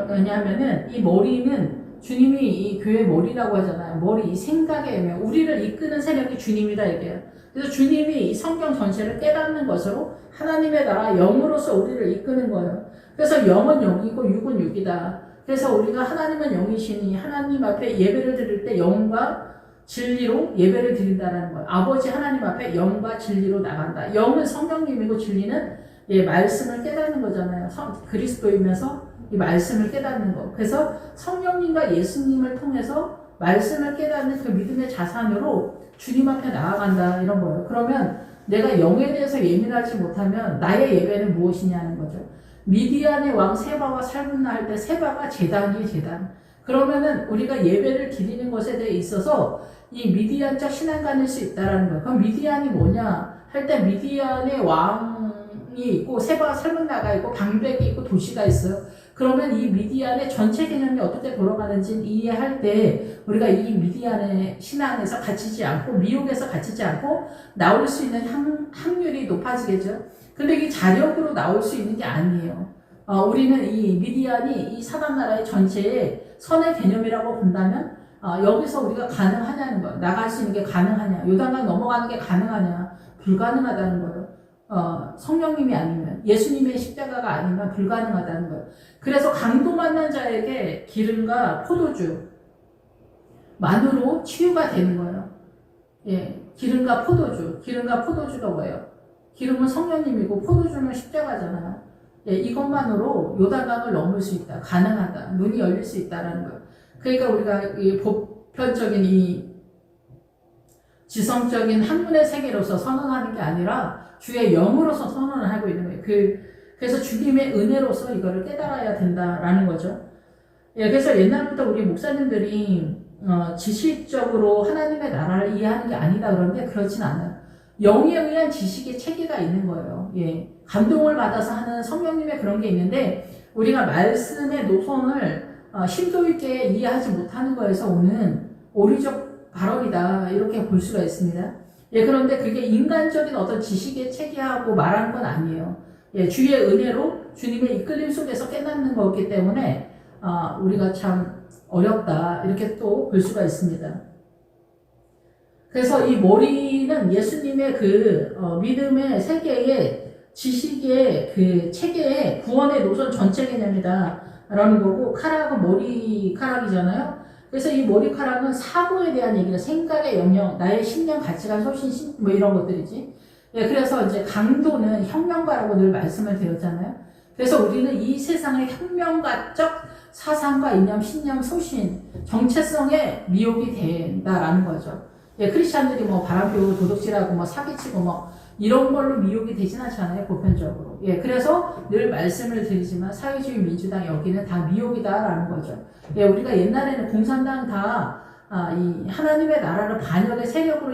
뭐냐면은 이 머리는 주님이 이 교회 머리라고 하잖아요. 머리, 이 생각의 의미, 우리를 이끄는 세력이 주님이다 이게요. 그래서 주님이 이 성경 전체를 깨닫는 것으로 하나님의 나라 영으로서 우리를 이끄는 거예요. 그래서 영은 영이고 육은 육이다. 그래서 우리가 하나님은 영이시니 하나님 앞에 예배를 드릴 때 영과 진리로 예배를 드린다는 거예요. 아버지 하나님 앞에 영과 진리로 나간다. 영은 성령님이고 진리는 말씀을 깨닫는 거잖아요. 그리스도이면서 이 말씀을 깨닫는 거. 그래서 성령님과 예수님을 통해서 말씀을 깨닫는 그 믿음의 자산으로 주님 앞에 나아간다 이런 거예요. 그러면 내가 영에 대해서 예민하지 못하면 나의 예배는 무엇이냐는 거죠. 미디안의 왕 세바와 살문나 할 때 세바가 제단이에요, 제단. 그러면은 우리가 예배를 드리는 것에 대해 있어서 이 미디안적 신앙관일 수 있다라는 거예요. 그럼 미디안이 뭐냐 할 때 미디안의 왕이 있고 세바와 살문나가 있고 방백이 있고 도시가 있어요. 그러면 이 미디안의 전체 개념이 어떻게 돌아가는지 이해할 때 우리가 이 미디안의 신앙에서 갇히지 않고 미혹에서 갇히지 않고 나올 수 있는 확률이 높아지겠죠. 근데 이게 자력으로 나올 수 있는 게 아니에요. 우리는 이 미디안이 이 사단나라의 전체의 선의 개념이라고 본다면 여기서 우리가 가능하냐는 거예요. 나갈 수 있는 게 가능하냐, 요단강 넘어가는 게 가능하냐, 불가능하다는 거예요. 성령님이 아니면, 예수님의 십자가가 아니면 불가능하다는 거예요. 그래서 강도 만난 자에게 기름과 포도주 만으로 치유가 되는 거예요. 예, 기름과 포도주가 뭐예요? 기름은 성령님이고 포도주는 십자가잖아요. 예, 이것만으로 요단강을 넘을 수 있다. 가능하다. 눈이 열릴 수 있다라는 거예요. 그러니까 우리가 이 보편적인 이 지성적인 학문의 세계로서 선언하는 게 아니라 주의 영으로서 선언을 하고 있는 거예요. 그래서 주님의 은혜로서 이거를 깨달아야 된다라는 거죠. 예, 그래서 옛날부터 우리 목사님들이 지식적으로 하나님의 나라를 이해하는 게 아니다 그런데 그렇진 않아요. 영에 의한 지식의 체계가 있는 거예요. 예, 감동을 받아서 하는 성령님의 그런 게 있는데 우리가 말씀의 노선을 심도 있게 이해하지 못하는 거에서 오는 오류적 발언이다 이렇게 볼 수가 있습니다. 예, 그런데 그게 인간적인 어떤 지식의 체계하고 말하는 건 아니에요. 예, 주의 은혜로 주님의 이끌림 속에서 깨닫는 거기 때문에 우리가 참 어렵다 이렇게 또 볼 수가 있습니다. 그래서 이 머리는 예수님의 믿음의 세계의 지식의 체계의 구원의 노선 전체 개념이다 라는 거고, 카락은 머리카락이잖아요. 그래서 이 머리카락은 사고에 대한 얘기다. 생각의 영역, 나의 신념, 가치관, 소신, 뭐 이런 것들이지. 예, 그래서 이제 강도는 혁명가라고 늘 말씀을 드렸잖아요. 그래서 우리는 이 세상의 혁명가적 사상과 이념, 신념, 소신, 정체성에 미혹이 된다라는 거죠. 예, 크리스찬들이 뭐 바람피우고 도둑질하고 뭐 사기치고 뭐 이런 걸로 미혹이 되진 않잖아요, 보편적으로. 예, 그래서 늘 말씀을 드리지만 사회주의 민주당 여기는 다 미혹이다라는 거죠. 예, 우리가 옛날에는 공산당 이 하나님의 나라를 반역의 세력으로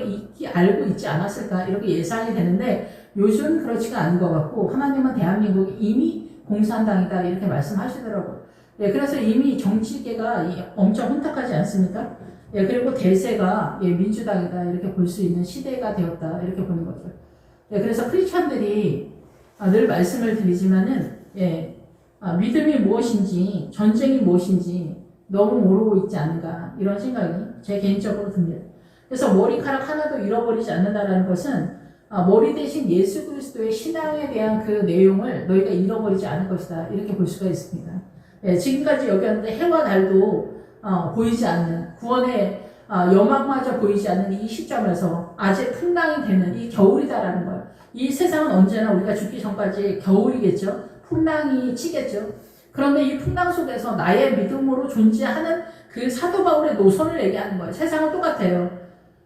알고 있지 않았을까 이렇게 예상이 되는데 요즘 그렇지가 않은 것 같고 하나님은 대한민국이 이미 공산당이다 이렇게 말씀하시더라고요. 예, 그래서 이미 정치계가 엄청 혼탁하지 않습니까? 예, 그리고 대세가 민주당이다 이렇게 볼 수 있는 시대가 되었다 이렇게 보는 거죠. 예, 그래서 크리스찬들이 늘 말씀을 드리지만은 믿음이 무엇인지, 전쟁이 무엇인지 너무 모르고 있지 않은가, 이런 생각이 제 개인적으로 듭니다. 그래서 머리카락 하나도 잃어버리지 않는다는 것은 머리 대신 예수 그리스도의 신앙에 대한 그 내용을 너희가 잃어버리지 않을 것이다, 이렇게 볼 수가 있습니다. 예, 지금까지 여기 왔는데 해와 달도 보이지 않는, 구원의 여망마저 보이지 않는 이 시점에서 아직 풍랑이 되는 이 겨울이다라는 거예요. 이 세상은 언제나 우리가 죽기 전까지 겨울이겠죠. 풍랑이 치겠죠. 그런데 이 풍랑 속에서 나의 믿음으로 존재하는 그 사도 바울의 노선을 얘기하는 거예요. 세상은 똑같아요.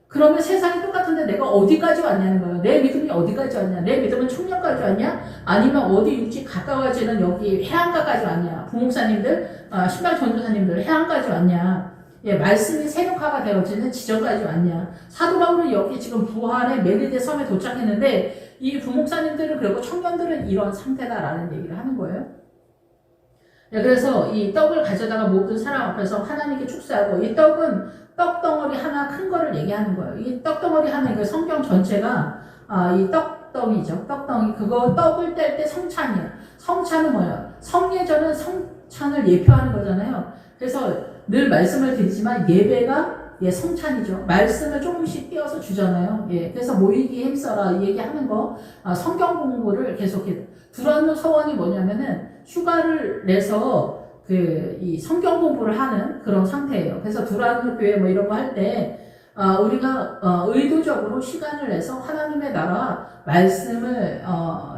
그러면 세상이 똑같은데 내가 어디까지 왔냐는 거예요. 내 믿음이 어디까지 왔냐? 내 믿음은 청년까지 왔냐? 아니면 어디 육지 가까워지는 여기 해안가까지 왔냐? 부목사님들, 신발 전도사님들 해안까지 왔냐? 예, 말씀이 세력화가 되어지는 지점까지 왔냐? 사도 바울은 여기 지금 부활의 메리데 섬에 도착했는데 이 부목사님들은, 그리고 청년들은 이런 상태다라는 얘기를 하는 거예요. 예, 그래서 이 떡을 가져다가 모든 사람 앞에서 하나님께 축사하고, 이 떡은 떡덩어리 하나 큰 거를 얘기하는 거예요. 이 떡덩어리 하나, 그 성경 전체가 이 떡덩이죠. 떡덩이. 그거 떡을 뗄 때 성찬이에요. 성찬은 뭐예요? 성예절은 성찬을 예표하는 거잖아요. 그래서 늘 말씀을 드리지만 예배가 성찬이죠. 말씀을 조금씩 띄어서 주잖아요. 예, 그래서 모이기 힘써라 얘기하는 거, 성경 공부를 계속해. 두란노 서원이 뭐냐면은 휴가를 내서 이 성경 공부를 하는 그런 상태예요. 그래서 두란노 교회 뭐 이런 거 할 때 우리가 의도적으로 시간을 내서 하나님의 나라 말씀을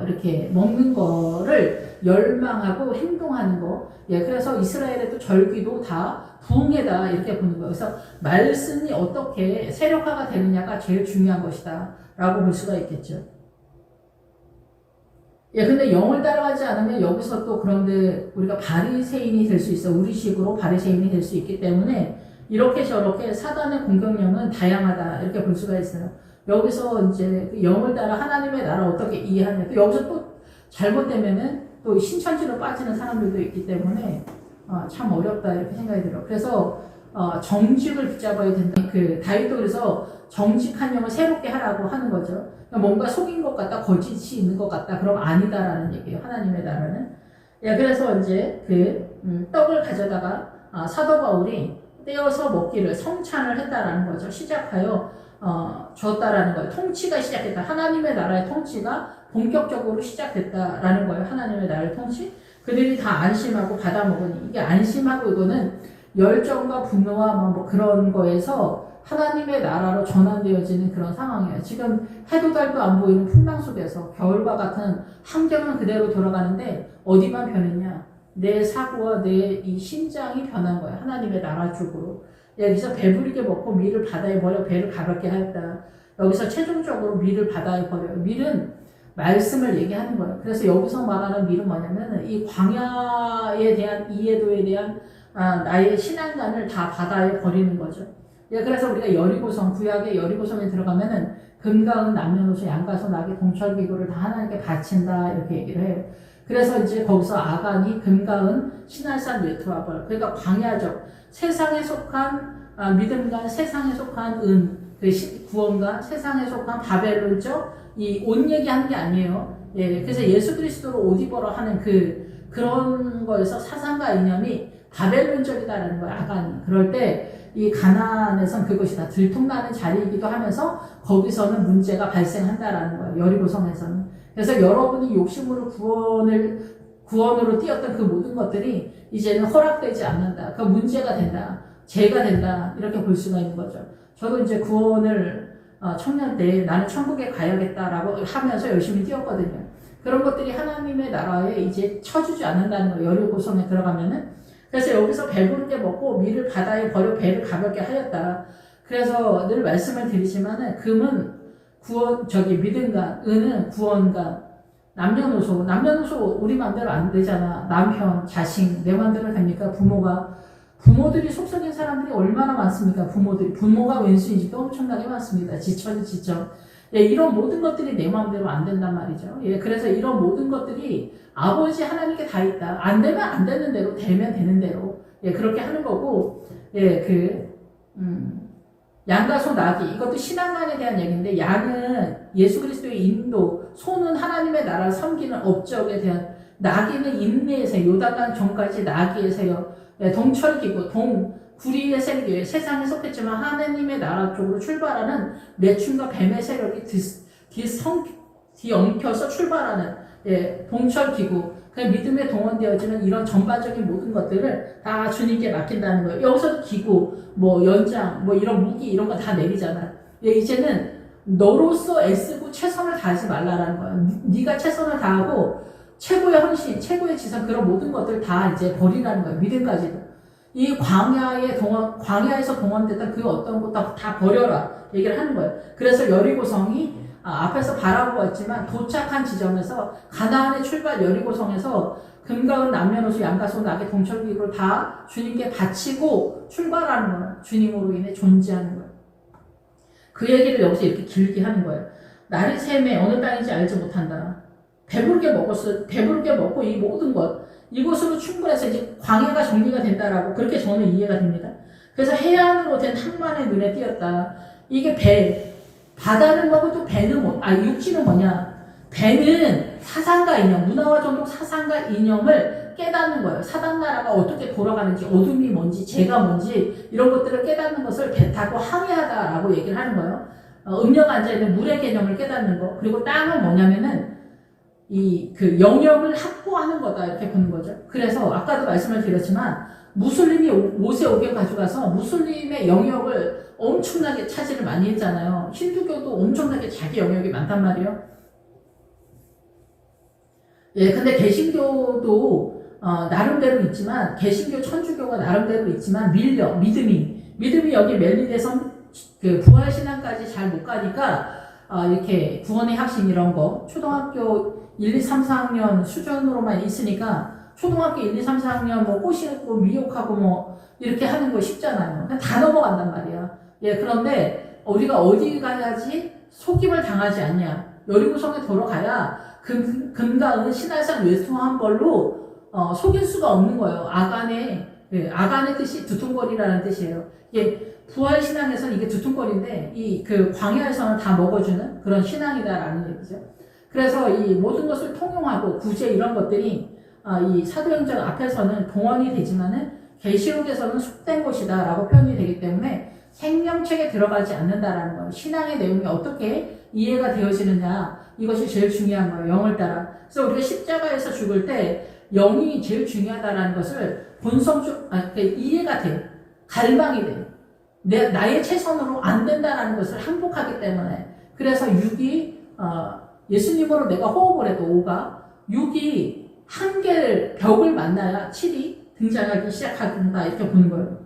이렇게 먹는 거를 열망하고 행동하는 거. 예, 그래서 이스라엘의 또 절기도 다 부흥회다 이렇게 보는 거예요. 그래서 말씀이 어떻게 세력화가 되느냐가 제일 중요한 것이다 라고 볼 수가 있겠죠. 예, 근데 영을 따라가지 않으면 여기서 또, 그런데 우리가 바리새인이 될 수 있어. 우리식으로 바리새인이 될 수 있기 때문에 이렇게 저렇게 사단의 공격력은 다양하다 이렇게 볼 수가 있어요. 여기서 이제 영을 따라 하나님의 나라 어떻게 이해하냐. 또 여기서 또 잘못되면은 또 신천지로 빠지는 사람들도 있기 때문에 참 어렵다 이렇게 생각이 들어요. 그래서 정직을 붙잡아야 된다. 다윗도 그래서 정직한 영을 새롭게 하라고 하는 거죠. 뭔가 속인 것 같다, 거짓이 있는 것 같다, 그럼 아니다라는 얘기예요. 하나님의 나라는. 예, 그래서 이제 떡을 가져다가 사도 바울이 떼어서 먹기를 성찬을 했다라는 거죠. 시작하여 줬다라는 거예요. 통치가 시작했다. 하나님의 나라의 통치가 본격적으로 시작됐다라는 거예요. 하나님의 나라의 통치. 그들이 다 안심하고 받아먹으니, 이게 안심하고 이거는 열정과 분노와 뭐 그런 거에서 하나님의 나라로 전환되어지는 그런 상황이에요. 지금 해도 달도 안 보이는 풍랑 속에서 겨울과 같은 환경은 그대로 돌아가는데 어디만 변했냐? 내 사고와 내 이 심장이 변한 거예요. 하나님의 나라 쪽으로. 여기서 배부르게 먹고 밀을 바다에 버려 배를 가볍게 하였다. 여기서 최종적으로 밀을 바다에 버려요. 밀은 말씀을 얘기하는 거예요. 그래서 여기서 말하는 밀은 뭐냐면 이 광야에 대한 이해도에 대한 나의 신앙관을 다 바다에 버리는 거죠. 예, 그래서 우리가 여리고성, 구약의 여리고성에 들어가면은 금과 은, 남녀노소, 양가소, 나귀, 동철, 기구를 다 하나님께 바친다 이렇게 얘기를 해요. 그래서 이제 거기서 아간이 금과 은, 신할산 외투와벌, 그러니까 광야적, 세상에 속한 믿음과 세상에 속한 은, 구원과 세상에 속한 바벨론적 이 옷 얘기하는 게 아니에요. 예, 그래서 예수 그리스도로 옷 입어라 하는 그런 거에서 사상과 이념이 바벨론적이다라는 거예요. 아간이. 그럴 때 이 가나안에선 그것이 다 들통나는 자리이기도 하면서 거기서는 문제가 발생한다라는 거예요. 여리고성에서는. 그래서 여러분이 욕심으로 구원으로 뛰었던 그 모든 것들이 이제는 허락되지 않는다. 그 문제가 된다. 죄가 된다. 이렇게 볼 수가 있는 거죠. 저도 이제 구원을 청년 때 나는 천국에 가야겠다라고 하면서 열심히 뛰었거든요. 그런 것들이 하나님의 나라에 이제 쳐주지 않는다는 거예요. 여리고성에 들어가면은. 그래서 여기서 배부르게 먹고 밀을 바다에 버려 배를 가볍게 하였다. 그래서 늘 말씀을 드리지만은 금은 믿음과 은은 구원과 남녀노소 우리 맘대로 안 되잖아. 남편, 자식 내 맘대로 됩니까? 부모들이 속썩인 사람들이 얼마나 많습니까? 부모가 왼수인지도 엄청나게 많습니다. 지천. 예, 이런 모든 것들이 내 마음대로 안 된단 말이죠. 예, 그래서 이런 모든 것들이 아버지 하나님께 다 있다. 안 되면 안 되는 대로, 되면 되는 대로. 예, 그렇게 하는 거고, 예, 양과 소, 나귀. 이것도 신앙만에 대한 얘기인데, 양은 예수 그리스도의 인도, 소는 하나님의 나라를 섬기는 업적에 대한 나귀는 인내에서 요단강 전까지 나귀에서요. 예, 동철기구, 구리의 세력이에요. 세상에 속했지만 하나님의 나라 쪽으로 출발하는 매춘과 뱀의 세력이 뒤엉켜서 출발하는 예, 동철기구. 그냥 믿음에 동원되어지는 이런 전반적인 모든 것들을 다 주님께 맡긴다는 거예요. 여기서도 기구, 뭐 연장, 뭐 이런 무기 이런 거 다 내리잖아요. 예, 이제는 너로서 애쓰고 최선을 다하지 말라라는 거예요. 네가 최선을 다하고 최고의 헌신, 최고의 지성 그런 모든 것들 다 이제 버리라는 거예요. 믿음까지도. 이 광야에서 동원됐던 그 어떤 것도 다 버려라 얘기를 하는 거예요. 그래서 여리고성이 앞에서 바라보고 있지만 도착한 지점에서 가나안의 출발 여리고성에서 금가은 남녀노소 양가소 낙의 동철기구를 다 주님께 바치고 출발하는 거예요. 주님으로 인해 존재하는 거예요. 그 얘기를 여기서 이렇게 길게 하는 거예요. 날이 샘에 어느 땅인지 알지 못한다. 배부르게 먹고 이 모든 것 이곳으로 충분해서 이제 광야가 정리가 된다라고 그렇게 저는 이해가 됩니다. 그래서 해안으로 된 항만의 눈에 띄었다. 이게 바다는 뭐고 또 육지는 뭐냐? 배는 사상과 이념, 문화와 전통 사상과 이념을 깨닫는 거예요. 사당나라가 어떻게 돌아가는지, 어둠이 뭔지, 죄가 뭔지 이런 것들을 깨닫는 것을 배 타고 항해하다라고 얘기를 하는 거예요. 음녀가 앉아있는 물의 개념을 깨닫는 거. 그리고 땅은 뭐냐면은 그 영역을 확보하는 거다 이렇게 보는 거죠. 그래서 아까도 말씀을 드렸지만 무슬림이 모세 오경 가져가서 무슬림의 영역을 엄청나게 차지를 많이 했잖아요. 힌두교도 엄청나게 자기 영역이 많단 말이에요. 예, 근데 개신교도 나름대로 있지만 개신교 천주교가 나름대로 있지만 믿음이 여기 멜리대성 그 부활신앙까지 잘 못 가니까 이렇게 구원의 확신 이런 거 초등학교 1, 2, 3, 4학년 수준으로만 있으니까 초등학교 1, 2, 3, 4학년 뭐 꼬시고 미혹하고 뭐 이렇게 하는 거 쉽잖아요. 그냥 다 넘어간단 말이야. 예, 그런데 우리가 어디 가야지 속임을 당하지 않냐. 여리고성에 돌아가야 금가은 신할산 외투한 벌로 속일 수가 없는 거예요. 아간의 뜻이 두통거리라는 뜻이에요. 예, 부활신앙에서는 이게 두통거리인데 그 광야에서는 다 먹어주는 그런 신앙이다라는 얘기죠. 그래서 이 모든 것을 통용하고 구제 이런 것들이 이 사도행전 앞에서는 동원이 되지만은 계시록에서는 속된 것이다라고 표현이 되기 때문에 생명책에 들어가지 않는다라는 거예요. 신앙의 내용이 어떻게 이해가 되어지느냐 이것이 제일 중요한 거예요. 영을 따라. 그래서 우리가 십자가에서 죽을 때 영이 제일 중요하다라는 것을 이해가 돼. 갈망이 돼. 나의 최선으로 안 된다라는 것을 항복하기 때문에. 그래서 6이 예수님으로 내가 호흡을 해도 5가 6이 한계를 벽을 만나야 7이 등장하기 시작한다 이렇게 보는 거예요.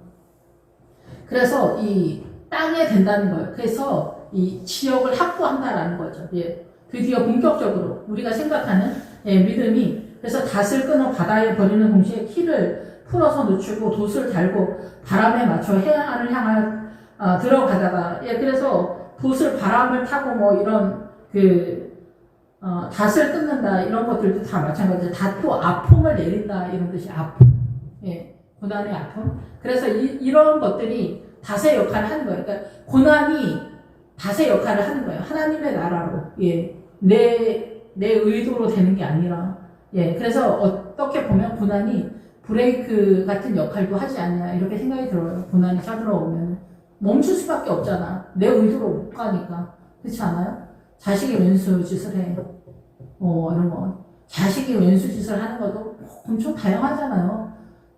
그래서 이 땅에 된다는 거예요. 그래서 이 지역을 확보한다라는 거죠. 예. 드디어 본격적으로 우리가 생각하는 믿음이 그래서 닷을 끊어 바다에 버리는 동시에 키를 풀어서 늦추고 돛을 달고 바람에 맞춰 해안을 향하여 들어가다가 그래서 돛을 바람을 타고 뭐 이런 닷을 끊는다 이런 것들도 다 마찬가지죠. 닷도 아픔을 내린다 이런 뜻이 아픔. 예, 고난의 아픔. 그래서 이런 것들이 닷의 역할을 하는 거예요. 그러니까 고난이 닷의 역할을 하는 거예요. 하나님의 나라로. 예, 내 의도로 되는 게 아니라. 예, 그래서 어떻게 보면 고난이 브레이크 같은 역할도 하지 않냐 이렇게 생각이 들어요. 고난이 쳐들어오면 멈출 수밖에 없잖아. 내 의도로 못 가니까. 그렇지 않아요? 자식이 왼수 짓을 해. 이런 거. 자식이 왼수 짓을 하는 것도 엄청 다양하잖아요.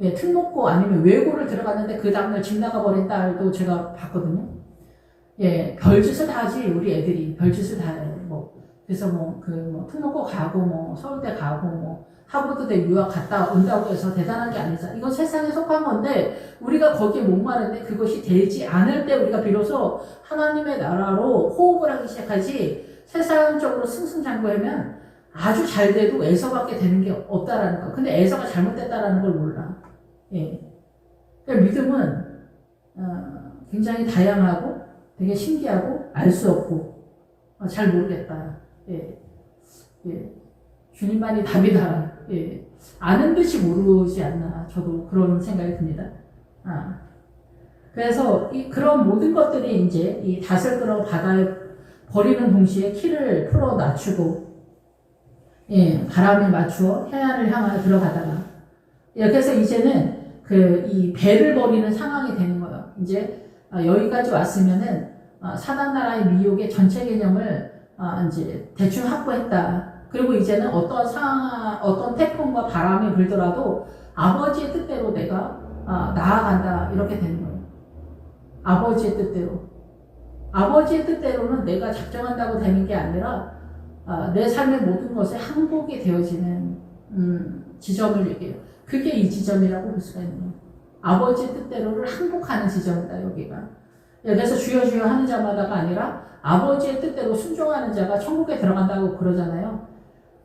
예, 특목고 아니면 외고를 들어갔는데 그 다음날 집 나가버린 딸도 제가 봤거든요. 예, 별짓을 다 하지, 우리 애들이. 별짓을 다 해. 그래서 특목고 가고, 서울대 가고, 하버드대 유학 갔다 온다고 해서 대단한 게 아니잖아. 이건 세상에 속한 건데, 우리가 거기에 목마른데 그것이 되지 않을 때 우리가 비로소 하나님의 나라로 호흡을 하기 시작하지, 세상적으로 승승장구하면 아주 잘 돼도 에서밖에 되는 게 없다라는 거. 근데 에서가 잘못됐다라는 걸 몰라. 예. 그러니까 믿음은, 굉장히 다양하고, 되게 신기하고, 알 수 없고, 잘 모르겠다. 예. 예. 주님만이 답이다. 예. 아는 듯이 모르지 않나. 저도 그런 생각이 듭니다. 그래서 그런 모든 것들이 이제 이 닷을 끌어 바다에 버리는 동시에 키를 풀어 낮추고, 예, 바람에 맞추어 해안을 향하여 들어가다가 이렇게 해서 이제는 이 배를 버리는 상황이 되는 거예요. 이제 여기까지 왔으면은 사단 나라의 미혹의 전체 개념을 이제 대충 확보했다. 그리고 이제는 어떤 상황, 어떤 태풍과 바람이 불더라도 아버지의 뜻대로 내가 나아간다. 이렇게 되는 거예요. 아버지의 뜻대로. 아버지의 뜻대로는 내가 작정한다고 되는 게 아니라 내 삶의 모든 것에 항복이 되어지는 지점을 얘기해요. 그게 이 지점이라고 볼 수가 있는 거예요. 아버지의 뜻대로를 항복하는 지점이다. 여기가. 그래서 주여 주여 하는 자마다가 아니라 아버지의 뜻대로 순종하는 자가 천국에 들어간다고 그러잖아요.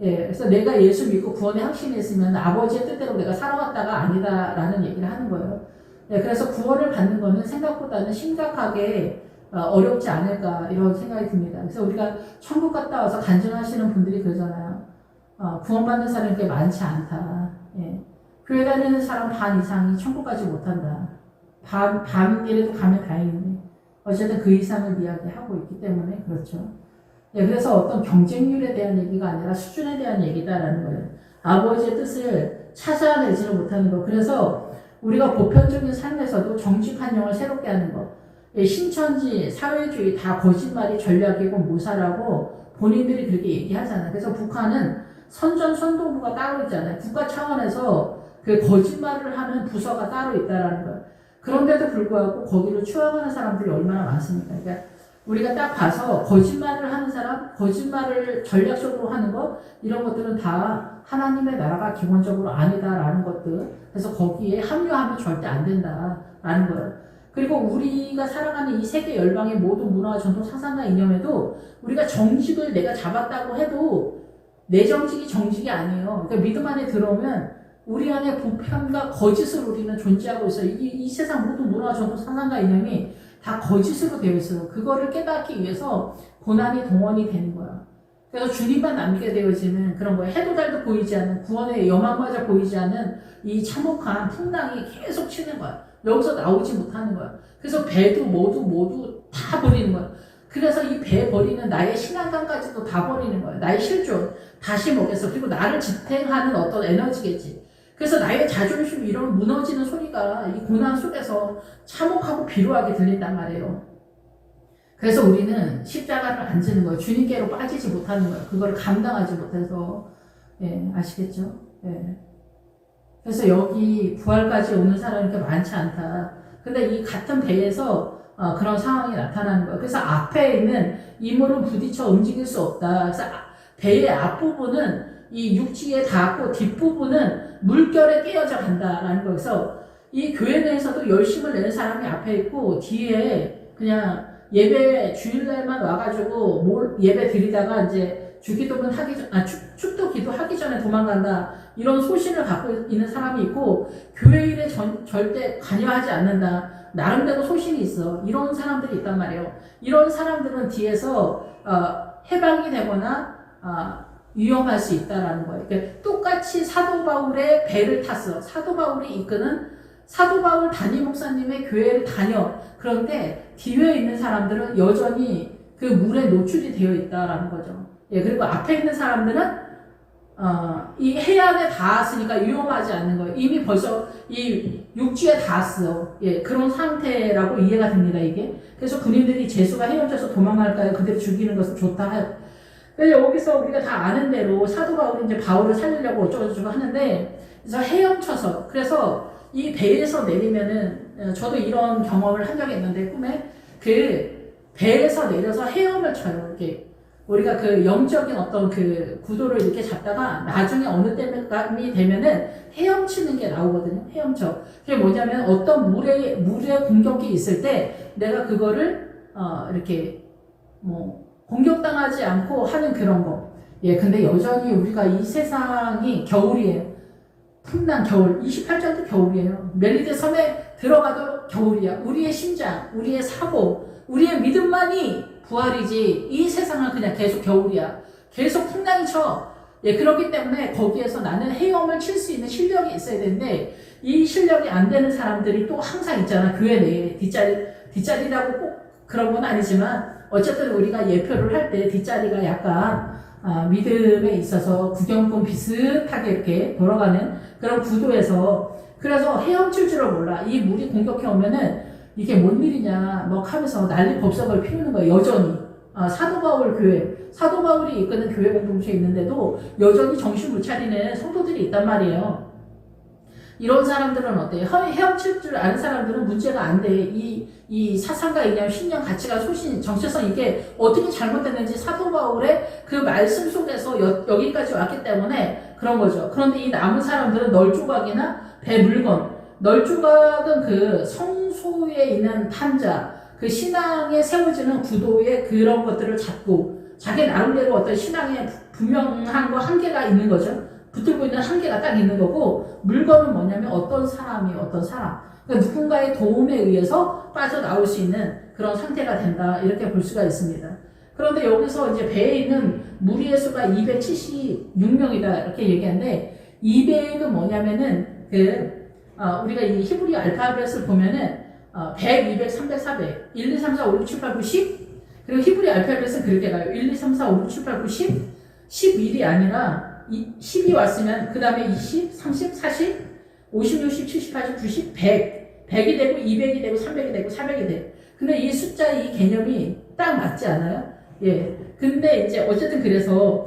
예, 그래서 내가 예수 믿고 구원에 확신했으면 아버지의 뜻대로 내가 살아왔다가 아니다라는 얘기를 하는 거예요. 예, 그래서 구원을 받는 거는 생각보다는 심각하게 어렵지 않을까 이런 생각이 듭니다. 그래서 우리가 천국 갔다 와서 간증하시는 분들이 그러잖아요. 구원받는 사람이 그렇게 많지 않다. 예. 교회 다니는 사람 반 이상이 천국 가지 못한다. 반이라도 가면 다행인데 어쨌든 그 이상을 이야기하고 있기 때문에 그렇죠. 예, 그래서 어떤 경쟁률에 대한 얘기가 아니라 수준에 대한 얘기다라는 거예요. 아버지의 뜻을 찾아내지를 못하는 거. 그래서 우리가 보편적인 삶에서도 정직한 영을 새롭게 하는 거. 예, 신천지, 사회주의 다 거짓말이 전략이고 모사라고 본인들이 그렇게 얘기하잖아요. 그래서 북한은 선전선동부가 따로 있잖아요. 국가 차원에서 그 거짓말을 하는 부서가 따로 있다라는 거예요. 그런데도 불구하고 거기를 추앙하는 사람들이 얼마나 많습니까? 그러니까 우리가 딱 봐서 거짓말을 하는 사람, 거짓말을 전략적으로 하는 것, 이런 것들은 다 하나님의 나라가 기본적으로 아니다라는 것들. 그래서 거기에 합류하면 절대 안 된다라는 거예요. 그리고 우리가 살아가는 이 세계 열방의 모든 문화, 전통, 사상과 이념에도 우리가 정직을 내가 잡았다고 해도 내 정직이 정직이 아니에요. 그러니까 믿음 안에 들어오면 우리 안에 부편과 거짓을 우리는 존재하고 있어요. 이 세상 모든 문화, 전통, 사상과 이념이 다 거짓으로 되어 있어요. 그거를 깨닫기 위해서 고난이 동원이 되는 거야. 그래서 주님만 남게 되어지는 그런 거예요. 해도 달도 보이지 않는, 구원의 여망마저 보이지 않는 이 참혹한 풍랑이 계속 치는 거야. 여기서 나오지 못하는 거야. 그래서 배도 모두 다 버리는 거야. 그래서 이 배 버리는 나의 신앙감까지도 다 버리는 거야. 나의 실존 다시 먹겠어. 그리고 나를 지탱하는 어떤 에너지겠지. 그래서 나의 자존심 이런 무너지는 소리가 이 고난 속에서 참혹하고 비루하게 들린단 말이에요. 그래서 우리는 십자가를 안 지는 거예요. 주님께로 빠지지 못하는 거예요. 그걸 감당하지 못해서. 예, 아시겠죠? 예. 그래서 여기 부활까지 오는 사람이 그렇게 많지 않다. 근데 이 같은 배에서 그런 상황이 나타나는 거예요. 그래서 앞에 있는 이물은 부딪혀 움직일 수 없다. 그래서 배의 앞부분은 이 육지에 닿고 뒷부분은 물결에 깨어져 간다라는 거예요. 그래서 이 교회 내에서도 열심을 내는 사람이 앞에 있고 뒤에 그냥 예배 주일날만 와가지고 예배 드리다가 이제 주기도문 하기 전, 축도 기도하기 전에 도망간다. 이런 소신을 갖고 있는 사람이 있고 교회 일에 절대 관여하지 않는다. 나름대로 소신이 있어. 이런 사람들이 있단 말이에요. 이런 사람들은 뒤에서 해방이 되거나 위험할 수 있다라는 거예요. 그러니까 똑같이 사도 바울의 배를 탔어. 사도 바울이 이끄는 사도 바울 담임 목사님의 교회를 다녀. 그런데 뒤에 있는 사람들은 여전히 그 물에 노출이 되어 있다라는 거죠. 예, 그리고 앞에 있는 사람들은 이 해안에 닿았으니까 위험하지 않는 거예요. 이미 벌써 이 육지에 닿았어. 예, 그런 상태라고 이해가 됩니다, 이게. 그래서 군인들이 제수가 헤엄쳐서 도망갈까요? 그대로 죽이는 것은 좋다. 여기서 우리가 다 아는 대로 사도 바울이 이제 바울을 살리려고 어쩌고저쩌고 하는데, 그래서 헤엄쳐서, 그래서 이 배에서 내리면은, 저도 이런 경험을 한 적이 있는데, 꿈에, 그 배에서 내려서 헤엄을 쳐요. 이렇게. 우리가 그 영적인 어떤 그 구도를 이렇게 잡다가 나중에 어느 때문이 되면은 헤엄치는 게 나오거든요. 헤엄쳐. 그게 뭐냐면 어떤 물에 공격이 있을 때 내가 그거를, 이렇게, 공격당하지 않고 하는 그런 거. 예, 근데 여전히 우리가 이 세상이 겨울이에요. 풍랑 겨울. 28절도 겨울이에요. 멜리데 섬에 들어가도 겨울이야. 우리의 심장, 우리의 사고, 우리의 믿음만이 부활이지 이 세상은 그냥 계속 겨울이야. 계속 풍랑이 쳐. 예, 그렇기 때문에 거기에서 나는 헤엄을 칠 수 있는 실력이 있어야 되는데 이 실력이 안 되는 사람들이 또 항상 있잖아. 교회 내에 뒷자리라고 꼭 그런 건 아니지만 어쨌든 우리가 예표를 할 때 뒷자리가 약간 믿음에 있어서 구경꾼 비슷하게 이렇게 돌아가는 그런 구도에서 그래서 헤엄칠 줄을 몰라. 이 물이 공격해 오면은 이게 뭔 일이냐 막 하면서 난리 법석을 피우는 거예요. 여전히. 사도 바울 교회, 사도 바울이 이끄는 교회 공동체에 있는데도 여전히 정신 못 차리는 성도들이 있단 말이에요. 이런 사람들은 어때요? 헤엄칠 줄 아는 사람들은 문제가 안 돼. 이 사상과 이념, 신념, 가치가 소신, 정체성 이게 어떻게 잘못됐는지 사도 바울의 그 말씀 속에서 여기까지 왔기 때문에 그런 거죠. 그런데 이 남은 사람들은 널조각이나 배물건, 널조각은 그 성소에 있는 탐자, 그 신앙에 세워지는 구도의 그런 것들을 잡고 자기 나름대로 어떤 신앙에 분명한 거 한계가 있는 거죠. 붙들고 있는 한계가 딱 있는 거고 물건은 뭐냐면 어떤 사람이 어떤 사람 그러니까 누군가의 도움에 의해서 빠져나올 수 있는 그런 상태가 된다 이렇게 볼 수가 있습니다. 그런데 여기서 이제 배에 있는 무리의 수가 276명이다 이렇게 얘기하는데 200은 뭐냐면은 우리가 이 히브리 알파벳을 보면은 100, 200, 300, 400 1, 2, 3, 4, 5, 6, 7, 8, 9, 10 그리고 히브리 알파벳은 그렇게 가요. 1, 2, 3, 4, 5, 6, 7, 8, 9, 10 11이 아니라 10이 왔으면 그 다음에 20, 30, 40, 50, 60, 70, 80, 90, 100 100이 되고 200이 되고 300이 되고 400이 돼. 근데 이 숫자 이 개념이 딱 맞지 않아요? 예. 근데 이제 어쨌든 그래서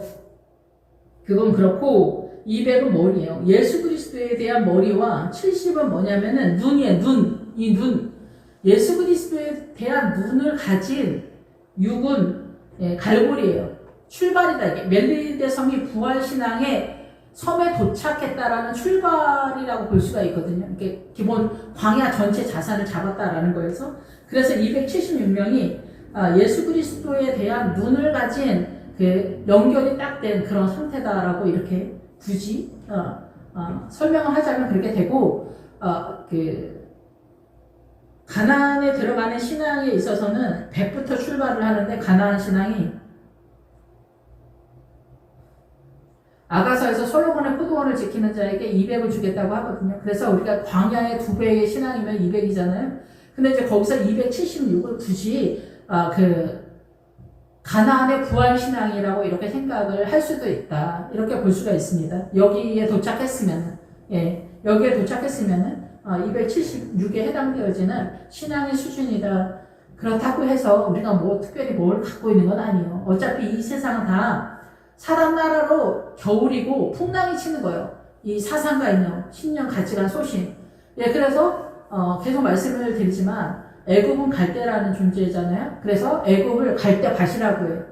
그건 그렇고 200은 머리예요. 예수 그리스도에 대한 머리와 70은 뭐냐면은 눈이에요. 눈. 이 눈. 예수 그리스도에 대한 눈을 가진 육은 갈고리예요. 출발이다. 이게 멜리데 성이 부활신앙의 섬에 도착했다라는 출발이라고 볼 수가 있거든요. 이게 기본 광야 전체 자산을 잡았다라는 거에서 그래서 276명이 예수 그리스도에 대한 눈을 가진 그 연결이 딱 된 그런 상태다라고 이렇게 굳이 설명을 하자면 그렇게 되고 가나안에 들어가는 신앙에 있어서는 100부터 출발을 하는데 가나안 신앙이 아가서에서 솔로몬의 포도원을 지키는 자에게 200을 주겠다고 하거든요. 그래서 우리가 광야의 2배의 신앙이면 200이잖아요. 근데 이제 거기서 276을 굳이 가나안의 부활 신앙이라고 이렇게 생각을 할 수도 있다. 이렇게 볼 수가 있습니다. 여기에 도착했으면은, 여기에 도착했으면은 276에 해당되어지는 신앙의 수준이다. 그렇다고 해서 우리가 뭐 특별히 뭘 갖고 있는 건 아니에요. 어차피 이 세상은 다 사람 나라로 겨울이고 풍랑이 치는 거예요. 이 사상과 이념, 신념, 가치관, 소신. 그래서 계속 말씀을 드리지만 애굽은 갈대라는 존재잖아요. 그래서 애굽을 갈대밭이라고 해요.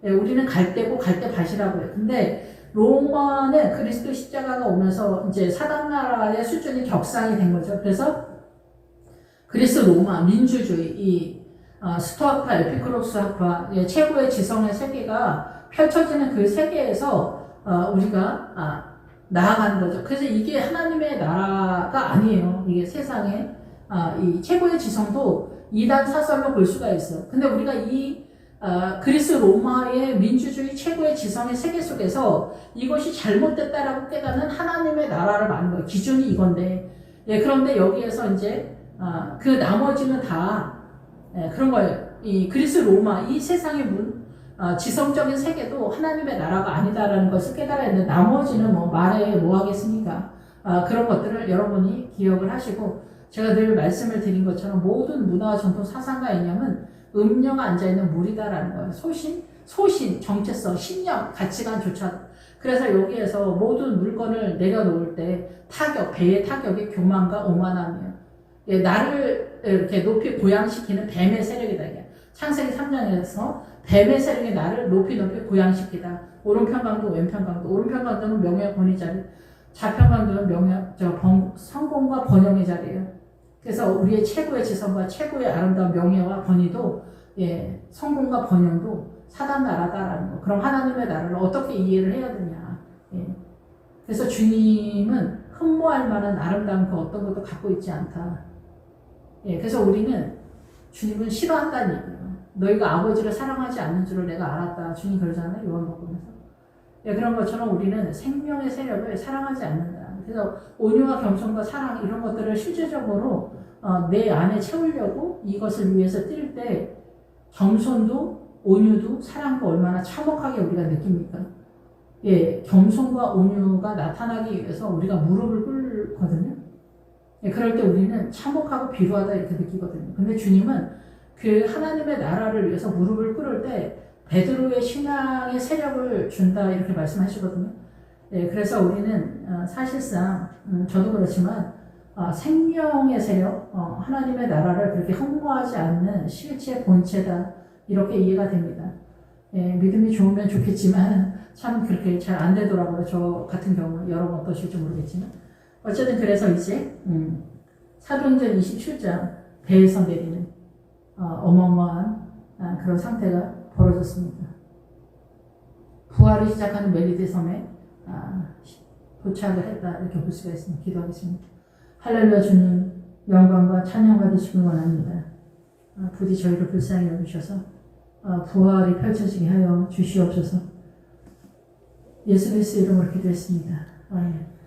우리는 갈대고 갈대밭이라고 해요. 근데 로마는 그리스도 십자가가 오면서 이제 사단 나라의 수준이 격상이 된 거죠. 그래서 그리스 로마 민주주의, 이 스토아파, 에피쿠로스 학파, 최고의 지성의 세계가 펼쳐지는 그 세계에서 우리가 나아가는 거죠. 그래서 이게 하나님의 나라가 아니에요. 이게 세상에 이 최고의 지성도 이단 사설로 볼 수가 있어요. 근데 우리가 이 그리스 로마의 민주주의 최고의 지성의 세계 속에서 이것이 잘못됐다라고 깨닫는 하나님의 나라를 말하는 거예요. 기준이 이건데 그런데 여기에서 이제 그 나머지는 다 그런 거예요. 이 그리스 로마 이 세상의 지성적인 세계도 하나님의 나라가 아니다라는 것을 깨달아야 되는데 나머지는 뭐 말해 뭐 하겠습니까? 그런 것들을 여러분이 기억을 하시고 제가 늘 말씀을 드린 것처럼 모든 문화와 전통 사상과 이념은 음녀가 앉아있는 물이다라는 거예요. 소신, 정체성, 신념, 가치관조차. 그래서 여기에서 모든 물건을 내려놓을 때 배의 타격이 교만과 오만함이에요. 나를 이렇게 높이 고양시키는 뱀의 세력이다. 창세기 3장에서 뱀의 세력이 나를 높이 고양시키다. 오른편 강도, 왼편 강도. 오른편 강도는 명예와 권위 자리, 좌편 강도는 성공과 번영의 자리예요. 그래서 우리의 최고의 지성과 최고의 아름다운 명예와 권위도 성공과 번영도 사단 나라다라는 거. 그럼 하나님의 나라를 어떻게 이해를 해야 되냐. 그래서 주님은 흠모할 만한 아름다운 그 어떤 것도 갖고 있지 않다. 그래서 우리는 주님은 싫어한다는 얘기예요. 너희가 아버지를 사랑하지 않는 줄을 내가 알았다. 주님 그러잖아요. 요한복음에서. 그런 것처럼 우리는 생명의 세력을 사랑하지 않는다. 그래서 온유와 겸손과 사랑 이런 것들을 실제적으로 내 안에 채우려고 이것을 위해서 뛸 때 겸손도 온유도 사랑도 얼마나 참혹하게 우리가 느낍니까? 예, 겸손과 온유가 나타나기 위해서 우리가 무릎을 꿇거든요. 예, 그럴 때 우리는 참혹하고 비루하다 이렇게 느끼거든요. 근데 주님은 그 하나님의 나라를 위해서 무릎을 꿇을 때 베드로의 신앙의 세력을 준다 이렇게 말씀하시거든요. 예, 그래서 우리는 사실상 저도 그렇지만 생명의 세력, 하나님의 나라를 그렇게 흠모하지 않는 실체 본체다 이렇게 이해가 됩니다. 예, 믿음이 좋으면 좋겠지만 참 그렇게 잘 안 되더라고요. 저 같은 경우 여러분 어떠실지 모르겠지만 어쨌든 그래서 이제 사도행전 27장 배에서 내리는 어마어마한 그런 상태가 벌어졌습니다. 부활이 시작하는 멜리데 섬에 도착을 했다 이렇게 볼 수가 있습니다. 기도하겠습니다. 할렐루야 주님 영광과 찬양 받으시길 원합니다. 부디 저희를 불쌍히 여기셔서 부활이 펼쳐지게 하여 주시옵소서. 예수 그리스도 이름으로 기도했습니다. 아멘.